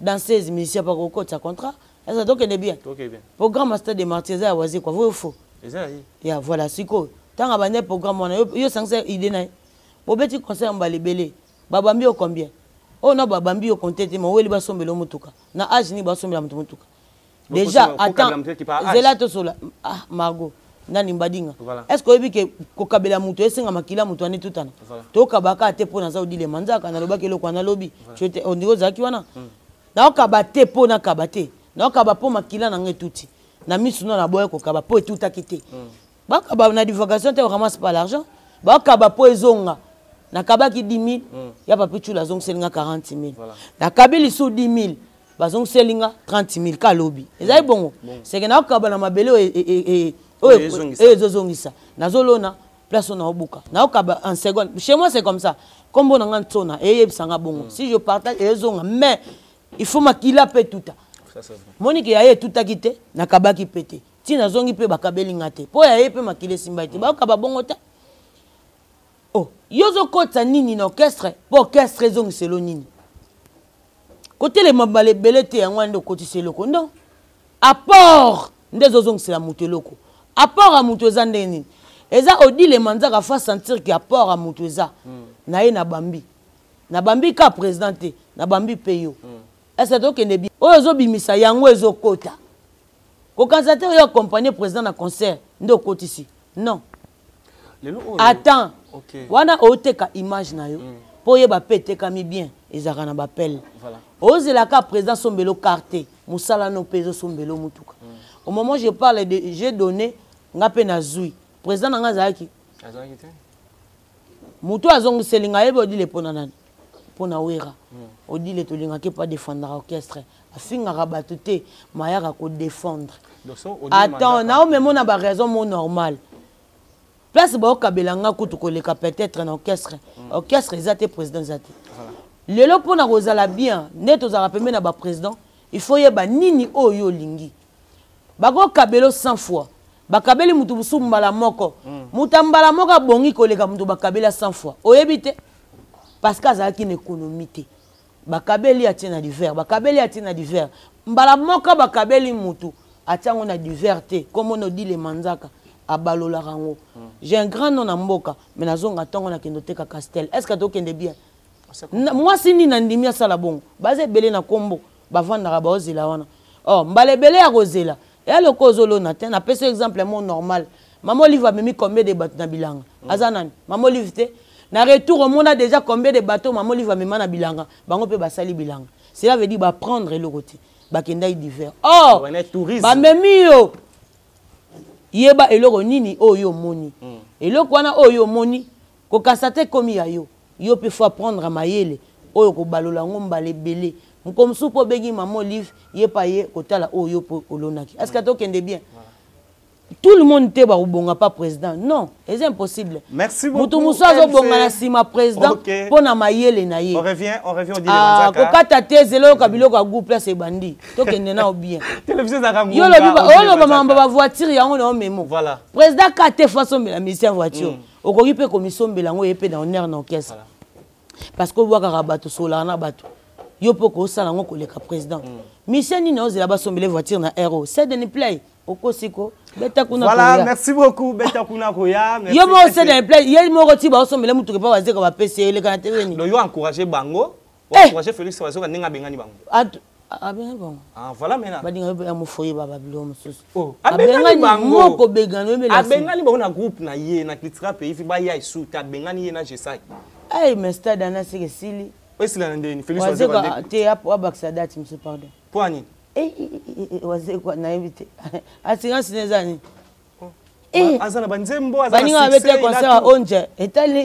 dans 16 musiciens pas kokota contrat est-ce que tokende bien programme master de martyrs ya wazi quoi vous faux ya voilà siko tanga bande programme wana yo sangsa idée na bobeti conseil mbalebele babambi o combien oh non babambi o compter mais weli basombelo mutuka na age ni basombela mutuka déjà attends zela to sola ah margo nani mbadinga est-ce que obi ke kokabela mutu esenga makila mutu ani tutana to kabaka te pona za odile manzaka na lobaki eloko na lobi chote ondiko zaki wana na okabate pona kabate na okaba po makila na ngetuti na misuno na boye kokaba po etuta kite bakaba na divagation te ramasse pas l'argent bakaba po ezonga nakabaki 10 000 ya papichu la zong selinga 40 000 nakabeli sou 10 000 ba zong selinga 30 000 ka lobi ezai bongo c'est que na okaba na mabelo ezozongisa nazolona place na obuka na okaba en seconde chez moi c'est comme ça comme on nga ntona eyebisanga bongo si je partage ezonga mais il faut makila pe tuta monique ya ye tuta kite nakabaki pété ti nazongi pe bakabeli ngate po ya ye pe makile simba ite ba okaba bongo ta oh, yozo kota nini na orchestre, pour orchestre zong selo nini. Côté les mabale belete yango ndo koti selo ko non. Apport ndezo zong sela mutu loko. Apport a mutu za ndeni. Eza odi le manzaka fa sentir que apport a mutu za. Na ye na bambi. Na bambi ka présenté, na bambi peyo. Est-ce que okende bi. Ozo bimisa yango ezo kota. Ko kanzate yo accompagner président na concert ndo koti si. Non. Attends. Okay. Wana oteka image na yo po yeba peteka mi bien ezaka na bapel voilà ozela ka président sombelo carte musala no peso sombelo mutuka au moment je parle de j'ai donné ngape na zui président nga zaki te mutu azongi selinga yebe odile pona nani pona wera odile to linga ke pas défendre orchestre afinga rabato te mayaka ko défendre attends na o memo na ba raison mo normal place ba okabelanga kutu koleka peut-être na orchestre orchestre ezate président zate lelo pona kozala bien neto za rapemé na ba président il faut yeba nini oyo lingi bako kabelo 100 fois bakabeli mutu busu mbala moko mutambala moko bongi koleka mutu bakabela 100 fois oyebite parce que azaki une économie te bakabeli atina divers bakabeli atina divers mbala moko bakabeli mutu atiango na divers te comme on dit les manzaka abalola rango j'ai un grand nom na mboka mais nazonga tongo na kendo teka castel est-ce que tokende bien moi sini na ndimia sala bongo baze belé na kombo bavanda ba ozela wana oh mbale belé ya kozela ya lokozolo na te na pese exemple mon normal maman Olive a mis combien de bateaux na bilanga azanani maman Olive te na retour au monde a déjà combien de bateaux maman Olive a mis na bilanga bango pe basali bilanga cela veut dire ba prendre le côté ba kenda divers oh ba memio yeba eloko nini oyo moni eloko wana oyo moni ko kasate komi ya yo pe faut prendre mayele oyo ko balola ngomba lebele mkomsu po begi maman Olive yepa ye kotala oyo po olonaki est-ce que tokende bien tout le monde te ba ubonga pas président non c'est impossible merci beaucoup mutu musazo bonga na sima président pona mayele na ye on revient au dit manzaka ko kata te zelo kabiloko a groupe place bandi tokende na bien télévision za kango yo lo ba mamba ba voiture yango na memo voilà président kate façon la mission voiture okoki pe commission belango yepe na honneur na orchestre parce que waka rabato sola na bato yo poko sala ngo koleka président Michel Nino ozela basombele voiture na Aero. C'est de play. Okosiko. Beta kuna voilà, koya. merci beaucoup. Beta kuna koya. Yo mo c'est de play. Yo mo roti ba osombele mutu pa wazeka ba PC le kana teveni. Lo yo encourager bango. Encourager Félix Wazoka ninga bengani bango. Ah bien bon. Ah voilà maintenant. Badinga ba mo foyer ba babilo mususu. Oh, abengani bango. Moko begano me la. Abengani bango na groupe na ye na Klitra pays fi ba ya isu ta bengani ye na Jesai. Ay mais stade na sike sili. Oisila ndeni Félix Wazoka. Wazeka te apo abaksa date monsieur pardon. Poani. Wazeka na invité. Assurance nezani. Azana banzembo azana. Baninga bete concert onje. Etali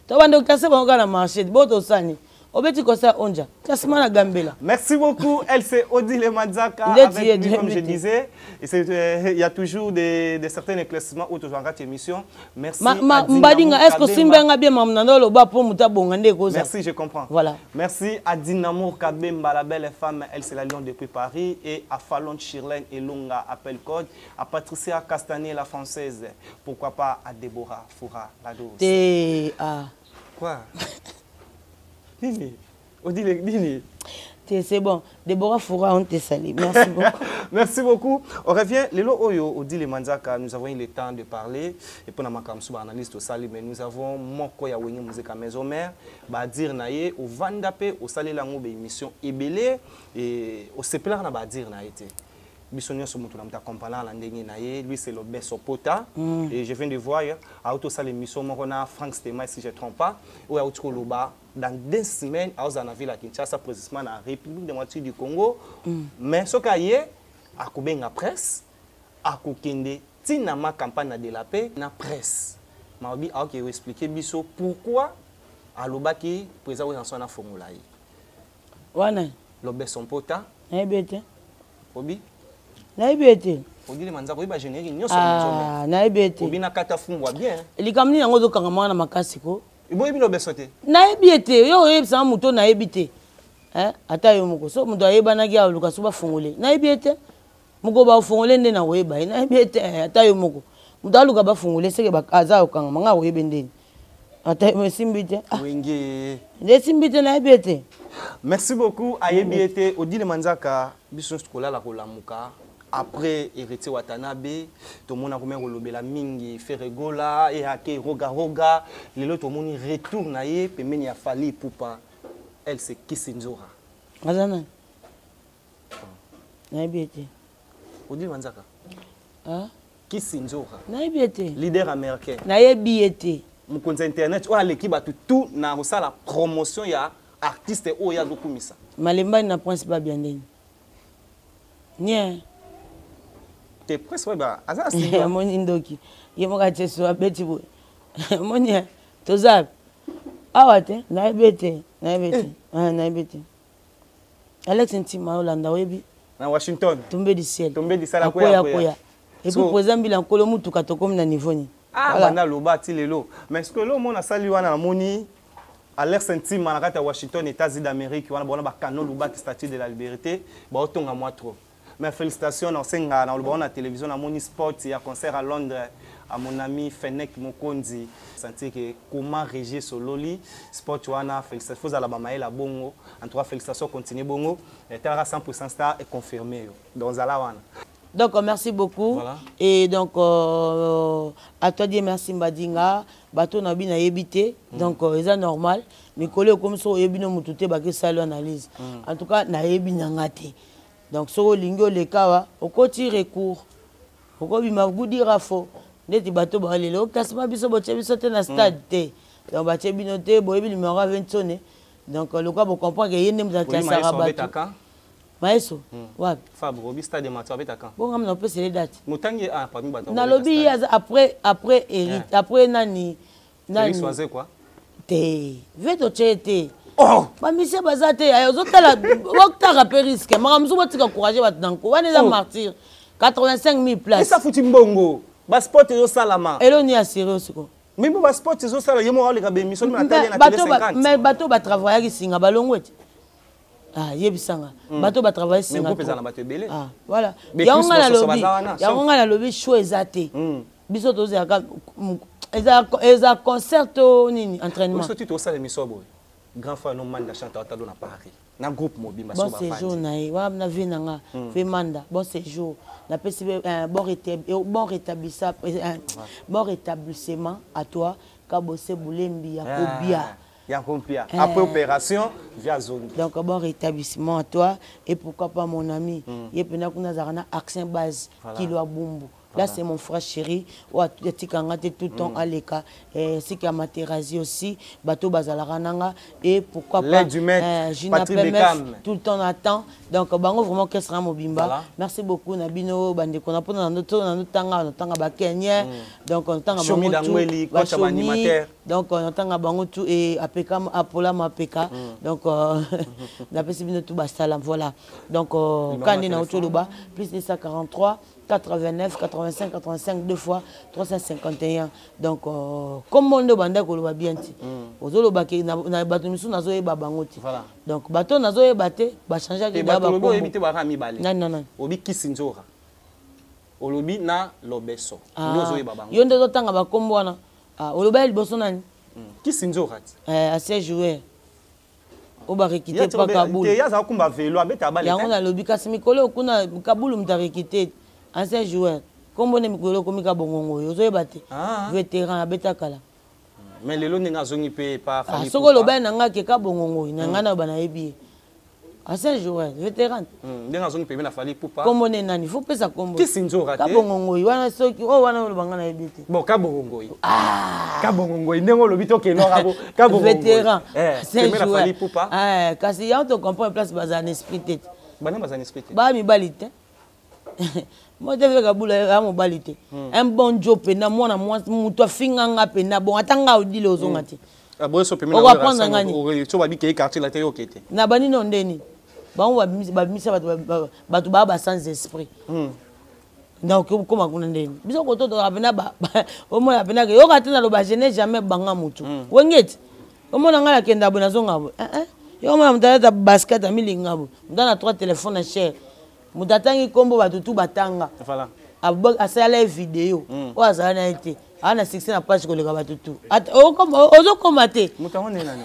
to bando kase bango na marché boto sani. Obeti concert onja. Kasmana Gambela. Merci beaucoup. Elle c'est Odile Manzaka avec lui, comme je disais. Il y a toujours des certains éclaircissements autour de cette émission. Merci. Mbadinga, est-ce que Simbenga bien mamnando lo ba pour muta bongande koza. Merci, je comprends. Voilà. Merci à Dinamour Kabemba, la belle femme, elle c'est la Lion depuis Paris, et à Fallon Chirlène et Lunga, appel code, à Patricia Castanier, la française, pourquoi pas à Déborah Foura, la douce. T.A. Quoi? Dini. Odile, Dini. C'est bon. Déborah Foura, on te salue. Merci beaucoup. Merci beaucoup. On revient. Lelo Oyo, Odile Manzaka, nous avons eu le temps de parler. Et pour nous, analyste au Sali, mais nous avons Moko ya Wenye Musique à Maison Mère, Badir Naye, au Vandape, au Sali Lango, émission Ebele, et au Seplar na Badir Naye. Bisonio sur mon accompagnant lui c'est le best pota et je viens de voir à auto salle émission Morona Frank Stema si je ne trompe pas ou à auto Loba dans 2 semaines à Ozanaville à Kinshasa précisément dans la République démocratique du Congo mais ce qu'il y a à Kubenga presse à Kokende tinama campagne de la paix na presse m'a dit OK expliquer biso pourquoi à Loba qui président dans son formula wana le best pota ebete obi naibete Odile Manzaka oyiba générique nyonso na naibete obina kata fungwa bien likamni yango zo kanga mwana makasi ko ibo ebino besote naibete yo oyebisa muto naibite ata yo moko so muto ayeba ki aluka so bafungole naibete muko ba fungole nde na oyeba naibete ata yo moko muto aluka bafungole seke bakaza okanga manga oyebe ndeni ata yo simbite wenge nde simbite naibete. Merci beaucoup ayebiete Odile Manzaka biso skola la kolamuka. Après héritier Watanabe, tout le monde a commis la mingi, Ferregola, et Hake, Roga, les autres, tout le monde retourne à y, puis il a fallu pour pas. Elle, c'est Kissinzora. Azana. Naibete. Odile Manzaka. Kissinzora. Naibete. Leader américain. Naibete. Mon compte internet, ou à l'équipe, tout, na la promotion, il y a artiste ou il y a beaucoup de ça. Malemba n'a pas bien dit. Nien. T'es presque ouais bah azar c'est mon indoki yemo ka tseso abeti bo monia tozab awate na bete Alex Ntima Olanda webi na Washington tombe du ciel koya et puis président bila nkolo mutu katokom na niveau ni bana loba ti lelo mais ce que lo mona sali wana na moni Alex Ntima na kata Washington États-Unis d'Amérique wana bona ba canon loba statue de la liberté ba otonga moi trop. Mais félicitations dans la télévision, à mon sport, il y a un concert à Londres, à mon ami Fenek Mokondi. Sentir que comment régir sur l'oli, sport, tu as félicitations à la Bamaï, la Bongo. En tout cas, félicitations, continue Bongo. Et tu as 100% star et confirmé. Donc, donc, merci beaucoup. Voilà. Et donc, à toi, dire merci Mbadinga. Bateau n'a bien évité. Donc, c'est normal. Mais collègues comme ça, il y a bien mututé, analyse. En tout cas, n'a bien ngate. Donc, si vous avez le cas, vous avez recours. Vous avez un faux. Vous avez un bateau, vous avez un stade. Donc, vous avez un numéro 20. Donc, le cas, vous comprenez que vous avez un bateau. Maïso, ouais. Fabre, au stade de Mathieu, bon, on peut se les dates. Moutangi a parmi bateau. Dans le lobby, après, hérite, après, nani. Félix Oisé, quoi? Té. Veto tchété. Oh! Bah, monsieur Bazate, vous avez un peu risqué. Je suis encouragé à vous martyr. 85 000 places. Et ça fout un bongo. Le sport est au salama. Et là, on est assuré aussi. Mais le sport est au salama. Il y a des émissions de la mais bateau va travailler ici. Ah, il y a des bateau va travailler ici. Mais vous pouvez en battre belé. Ah, voilà. Il y a un lobby chaud exaté. Bisous, il y a un concert entraînement. Vous sortez au salon, grand frère, non man d'achat, t'as dans Paris. na groupe mobimba bon séjour nae wana na vie nanga fe manda bon séjour na pesi bon rétablissement à toi Kabose Boulembi ya Kobia Yakompia. Après opération, via zone. Donc, bon rétablissement à toi. Et pourquoi pas mon ami. Il y a une action base qui doit bomber. Là, c'est mon frère chéri. Tout le temps à l'écart. C'est qu'il y a Materazzi aussi. Bateau Bazalaranga. Et pourquoi pas. Gina Pemef. Tout le temps attend. Donc, bango vraiment qu'est-ce sera mon bimba. Merci beaucoup Nabino. Bande qu'on a pour notre tanga Bakenya. Donc, on tanga bango tout. Donc, on tanga bango tout et apeka apola mapeka. Donc, on a passé tout basalam. Voilà. Donc, quand on est au Toloba, plus de 143. 89, 85, 85, 2 fois 351. Donc, comme on a bandé, on va bien dire. On a battu nous na zoé babangoti. Donc, bateau na zoé batté, va changer de d'abord. Non, non, non. Obi kisinzora. Olobi na lobeso. Nous zoé babango. Yonde zotanga ba kombwana. Oloba il boso nani? Kisinzora. Assez joué. Oba rekité pas Kaboul. Ya za kumba vélo abeta balé. Ya on a lobi kasimikolo kuna Kaboul mta rekité. Ancien joueur, comme on est comme Kabongo, vous avez battu. Vétéran à Betakala. Mais les lots n'a pas fait. Ce que le ben n'a que Kabongo, n'a pas banaïbi. Ancien joueur, vétéran. N'a zone payé la fallu pour pas. Comme on est nani, faut pas ça comme. Qui s'injure à Kabongo, il y a ceux qui ont le bangana habité. Bon, Kabongo. Kabongo, il n'est pas le bito qui est noir. Kabongo. Vétéran. C'est la fallu pour pas. Quand il y a un comprend place bazan esprit tête. Bazan esprit tête. Bah mi balite. Moi je vais Kaboula à mon balité. Un bon job pena moi na moi muto finganga pena bon atanga odile ozongati. Abo so pemena. On va prendre ngani. Tu vas bi ke quartier la télé okete. Na bani non ndeni. Ba on va misa batu ba sans esprit. Donc comment kuna ndeni. Biso ko to apena ba au moins apena ke yo katina lo ba jeune jamais banga mutu. Wengeti. Au moins ngala kenda bona zonga. Yo mona mtata basket amilinga bo. Ndana 3 téléphones na cher. Mutatangi kombo batutu batanga. Voilà. Asala vidéo. O azana na été. Ana 16 na page ko le batutu. Ozo komate. Mutamone nani.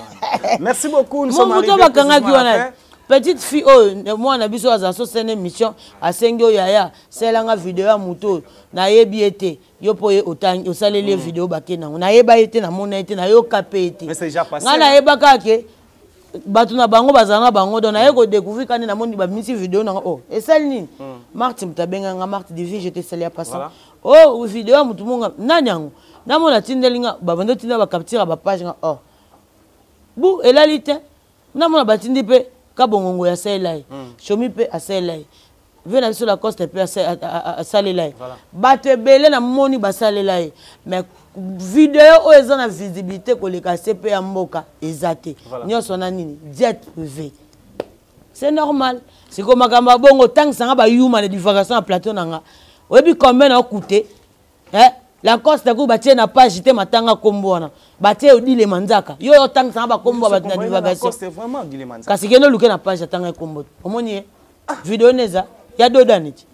Merci beaucoup, nous sommes arrivés. Petite fille oh moi na biso azaso sene mission asengyo yaya selanga vidéo ya muto na yebi ete yo poye otangi osalele vidéo bakena. Na yeba ete na mona ete na yo kapé ete. Mais c'est déjà passé. Ngana yeba kake batuna bango bazanga bango dona yeko découvrir quand na moni ba misi vidéo na oh et celle ni Marthe mtabenga nga Marthe divine je te salia passant oh vidéo mutu munga nanyango na mona tindelinga babando tinda ba capture ba page nga oh bu elalite na mona batindi pe kabongongo ya selai chomi pe aselai vena sur la coste pe asalelai bato belé na moni ba salelai mais vidéo o eza na visibilité koleka CP ya mboka ezate nyonso na nini jet privé c'est normal c'est comme makamba bongo tant sanga ba yuma les divulgations en plateau nanga oyebi combien na coûté la coste ko batie na page te matanga kombona batie odile manzaka yo tant sanga ba kombo ba na divulgation c'est vraiment odile manzaka kasi keno luke na page tanga kombo omoni vidéo neza ya dodaniti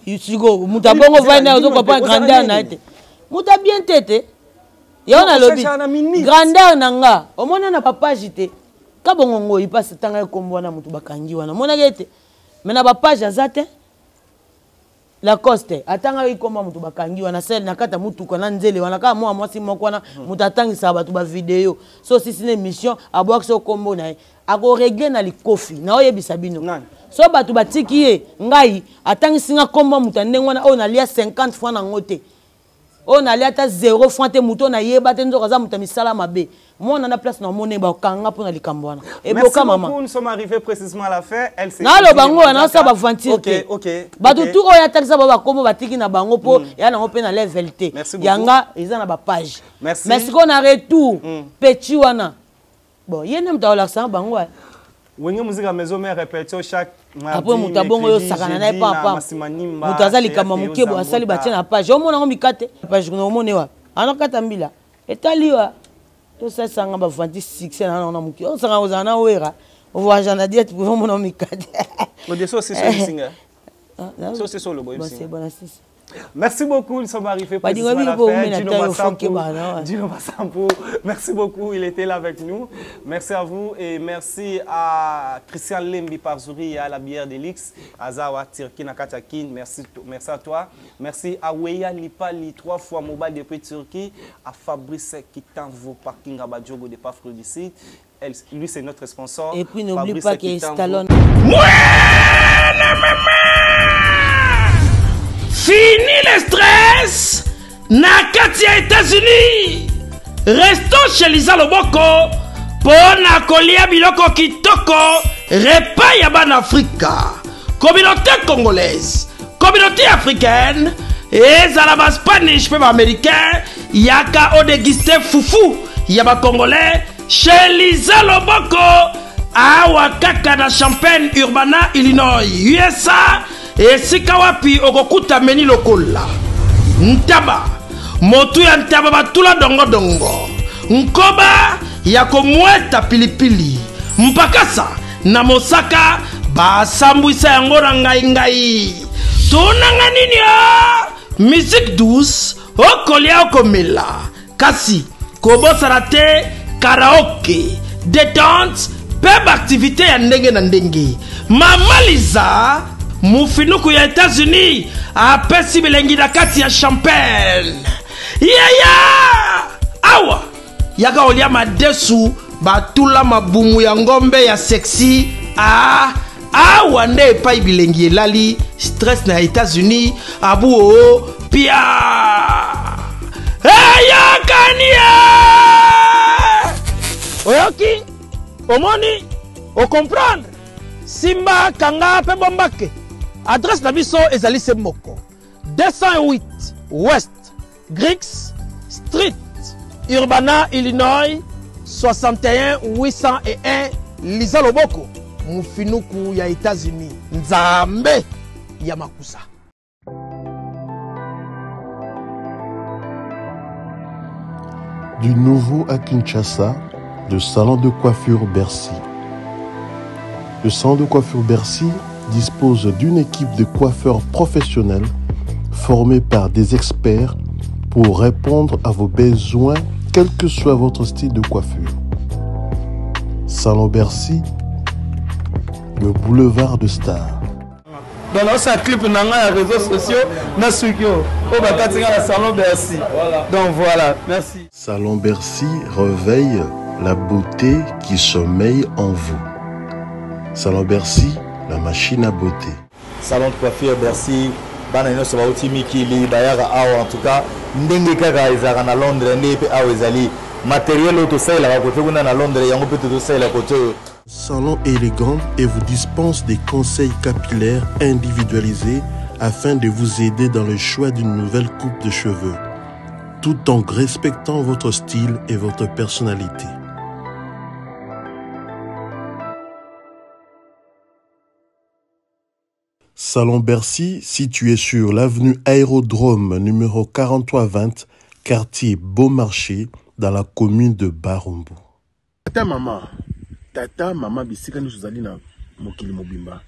yusigo mutabongo vaina ozo pas grandeur na ete muta bien tete ya na lobby grandeur nanga omona na papa jité kabongo il passe tanga kombo na mutu bakangi wana mona gete mena ba page azate la coste atanga ikomba mutu bakangi wana sel na kata mutu kona nzele wana ka moi mwasi moko wana mutatangisa batu ba vidéo so si c'est une émission abwa so kombo na ako régler na likofi na oyebisa bino so batu batiki ye ngai atangisinga kombo mutu ndengwana o na lia 50 fois na ngote on a ata 0 francs te muto na yeba te nzo kaza muta misala mabe moi on a place na mone ba kanga pona likambo wana et boka maman nous sommes arrivés précisément à la fin elle s'est na lo bango na sa ba vantir OK batu tout oya talisa ba kombo batiki na bango po ya na ngope na level te yanga eza na ba page merci qu'on a retour petit wana bon yene mtaola sa bango wenge musique à maison mais répétition chaque après mutabongo yo sakana na papa mutaza likama mukebo asali batie na page omona ngo mikate page no mone wa anakata mbila etaliwa to ça sanga ba 26 na na muki on sanga ozana wera on voit jana diet pour mona mikate le deso c'est ça singer ça c'est solo boy c'est bon assist Merci beaucoup, nous sommes arrivés pour Dino Massampo. Merci beaucoup, il était là avec nous. Merci à vous et merci à Christian Lembi Parzouri et à la bière d'Elix, Azawa Tirki Nakatakin. Merci à toi. Merci à Weya Lipali, 3 fois mobile depuis Turquie, à Fabrice Kitanvo Parking à Badjogo de Pafro du site. Lui, c'est notre sponsor. Et puis n'oublie pas qu'il y a Stallone. Fini le stress. Nakatia États-Unis. Restons chez Lisa Loboko. Pona kolia biloko kitoko. Repas yaban Africa. Communauté congolaise. Communauté africaine. Et Zalaba Spanish, même américain. Yaka Odegiste Foufou. Yaba congolais. Chez Lisa Loboko. Awa kaka na Champaign, Urbana, Illinois, USA. Et Sikawapi Okokuta Meni Lokola. Ntaba. Motu ya ntaba batula dongo dongo. Nkoba yako mweta pilipili. Mpakasa na Mosaka basambwisa yango na ngai. Tunanga nini ya? Musique douce okolia okomela. Kasi kobosa rate karaoke, détente, peb activité ya ndenge na ndenge. Mama Liza Mufinuku ya États-Unis apesi bilengi na kati ya Champagne. Awa yaka olia madesu batula mabumu ya ngombe ya sexy. Awa nde epai bilengi elali stress na États-Unis abu pia. Kania oyoki omoni o comprendre Simba Kanga pe bombake. Adresse na biso ezali se moko 208 West Griggs Street, Urbana, Illinois 61 801 Lisa Loboko, Mufinuku ya États-Unis. Nzambe ya makusa. Du nouveau à Kinshasa, le salon de coiffure Bercy. Le salon de coiffure Bercy dispose d'une équipe de coiffeurs professionnels formés par des experts pour répondre à vos besoins, quel que soit votre style de coiffure. Salon Bercy, le boulevard de Stars. Donc, c'est un clip dans les réseaux sociaux, dans le salon Bercy. Donc voilà, merci. Salon Bercy réveille la beauté qui sommeille en vous. Salon Bercy, la machine à beauté. Salon de coiffure Bercy, banano ça va aussi Mikili, Bayara Awa en tout cas, ndenge kaka ezara na Londres ndenge awa ezali matériel auto ça la côté kuna na Londres yango peut tout ça la côté. Salon élégant et vous dispense des conseils capillaires individualisés afin de vous aider dans le choix d'une nouvelle coupe de cheveux, tout en respectant votre style et votre personnalité. Salon Bercy, situé sur l'avenue Aérodrome numéro 4320, quartier Beaumarchais, dans la commune de Barumbu. Tata maman bisika nous zali na mokili mobimba.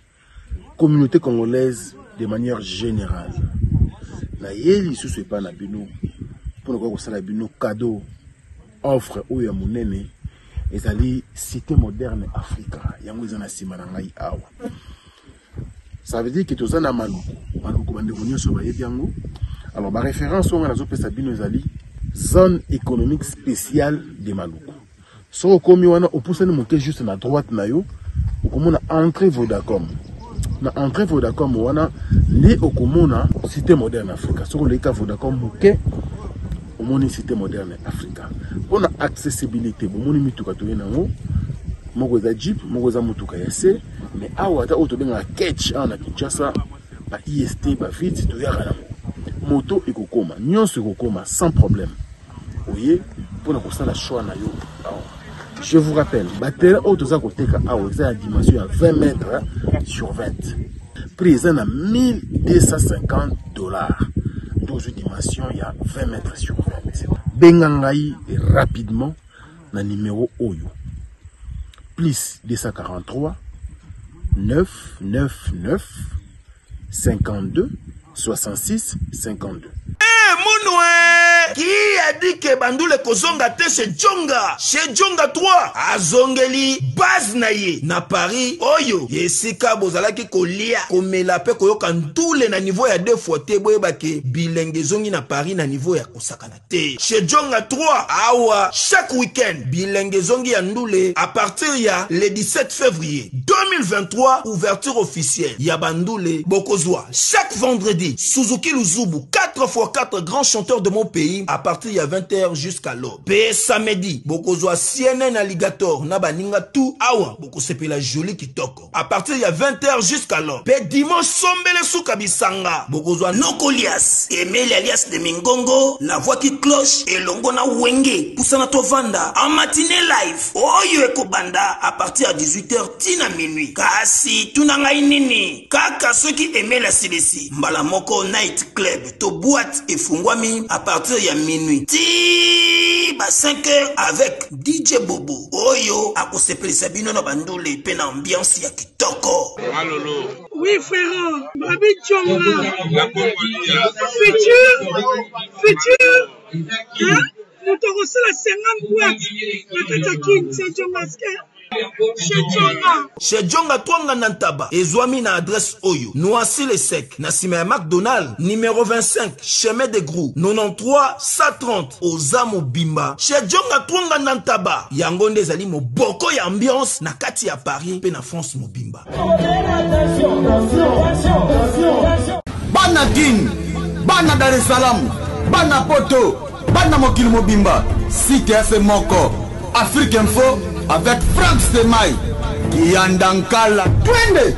Communauté congolaise de manière générale. Na yeli susu pas na bino pour ne pas sala bino cadeau offre ou ya monene ezali cité moderne Africa yango ezana sima na ngai awa. Ça veut dire que tous na maluku bande konyo so ba yebiango. Alors ba référence on a zo pesa bino ezali zone économique spéciale de Maluku. So komi wana opusani moke juste na droite na yo okomona entrée Vodacom. Na entrée Vodacom wana ne okomona cité moderne Africa. So leka Vodacom moke omoni cité moderne Africa. On a accessibilité bomoni mituka to yenango moko za Jeep moko za mutuka ya C mais awa ta auto benga catch na Kinshasa ba IST ba vite to yaka moto ekokoma nyonso ekokoma sans problème. Voyez pour na kosala choix na yo. Je vous rappelle, batterie auto koteka awa za dimension à 20 mètres sur 20. Prix à 1250 $. Dans une dimension il y a 20 mètres sur 20. Bengangai rapidement na numéro Oyo. Plus 243 999 52 66 52. Mounoué qui a dit que Bandoule kozonga te chez Djonga 3 azongeli base naye na Paris oyo yesika bozalaki kolia komela pe koyoka ntule na niveau ya 2 fois te boyebake bilenge zongi na Paris na niveau ya kosakana te chez Djonga 3 awa chaque week-end bilenge zongi ya ndule à partir ya le 17 février 2023 ouverture officielle ya Bandoule bokozwa chaque vendredi Suzuki Luzubu 4x4 grands chanteurs de mon pays à partir de 20h jusqu'à l'aube. Pe samedi, bokozwa CNN Alligator na baninga tout awa boko sepela joli kitoko. À partir de 20h jusqu'à l'aube. Pe dimanche sombele souka bisanga. Bokozwa Nokolias, Emile alias de Mingongo, la voix qui cloche et longo na wenge. Poussana tovanda en matinée live. Oyo ekobanda à partir de 18h tina minuit. Kasi tunanga inini. Kaka ceux qui aimaient la CDC. Mbala moko night club to boîte et fungwami à partir ya minuit. Ti ba 5h avec DJ Bobo. Oyo akosepelisa bino na Bandoule pe na ambiance ya kitoko. Malolo. Oui frère, Babi Djonga. La Congolia. Futur. Hein? Nous t'aurons la 50 boîtes. La Katakin, c'est Djonga. Chez Djonga Twanga Nantaba, Ezwami na adresse Oyo, Noisy le Sec, Nassime McDonald, numéro 25, chemin de Grou, 93 130, Ozamo Bimba. Chez Djonga Twanga Nantaba, Yangonde Zali mo boko ya ambiance, na kati ya Paris, pe na France mo Bimba. Bana Guine, Bana Dar es Salaam, Bana Poto, Bana Mokili Mobimba, CTF Moko, Afrique Info, avec Franck Stemai, Kiandankala, Twende.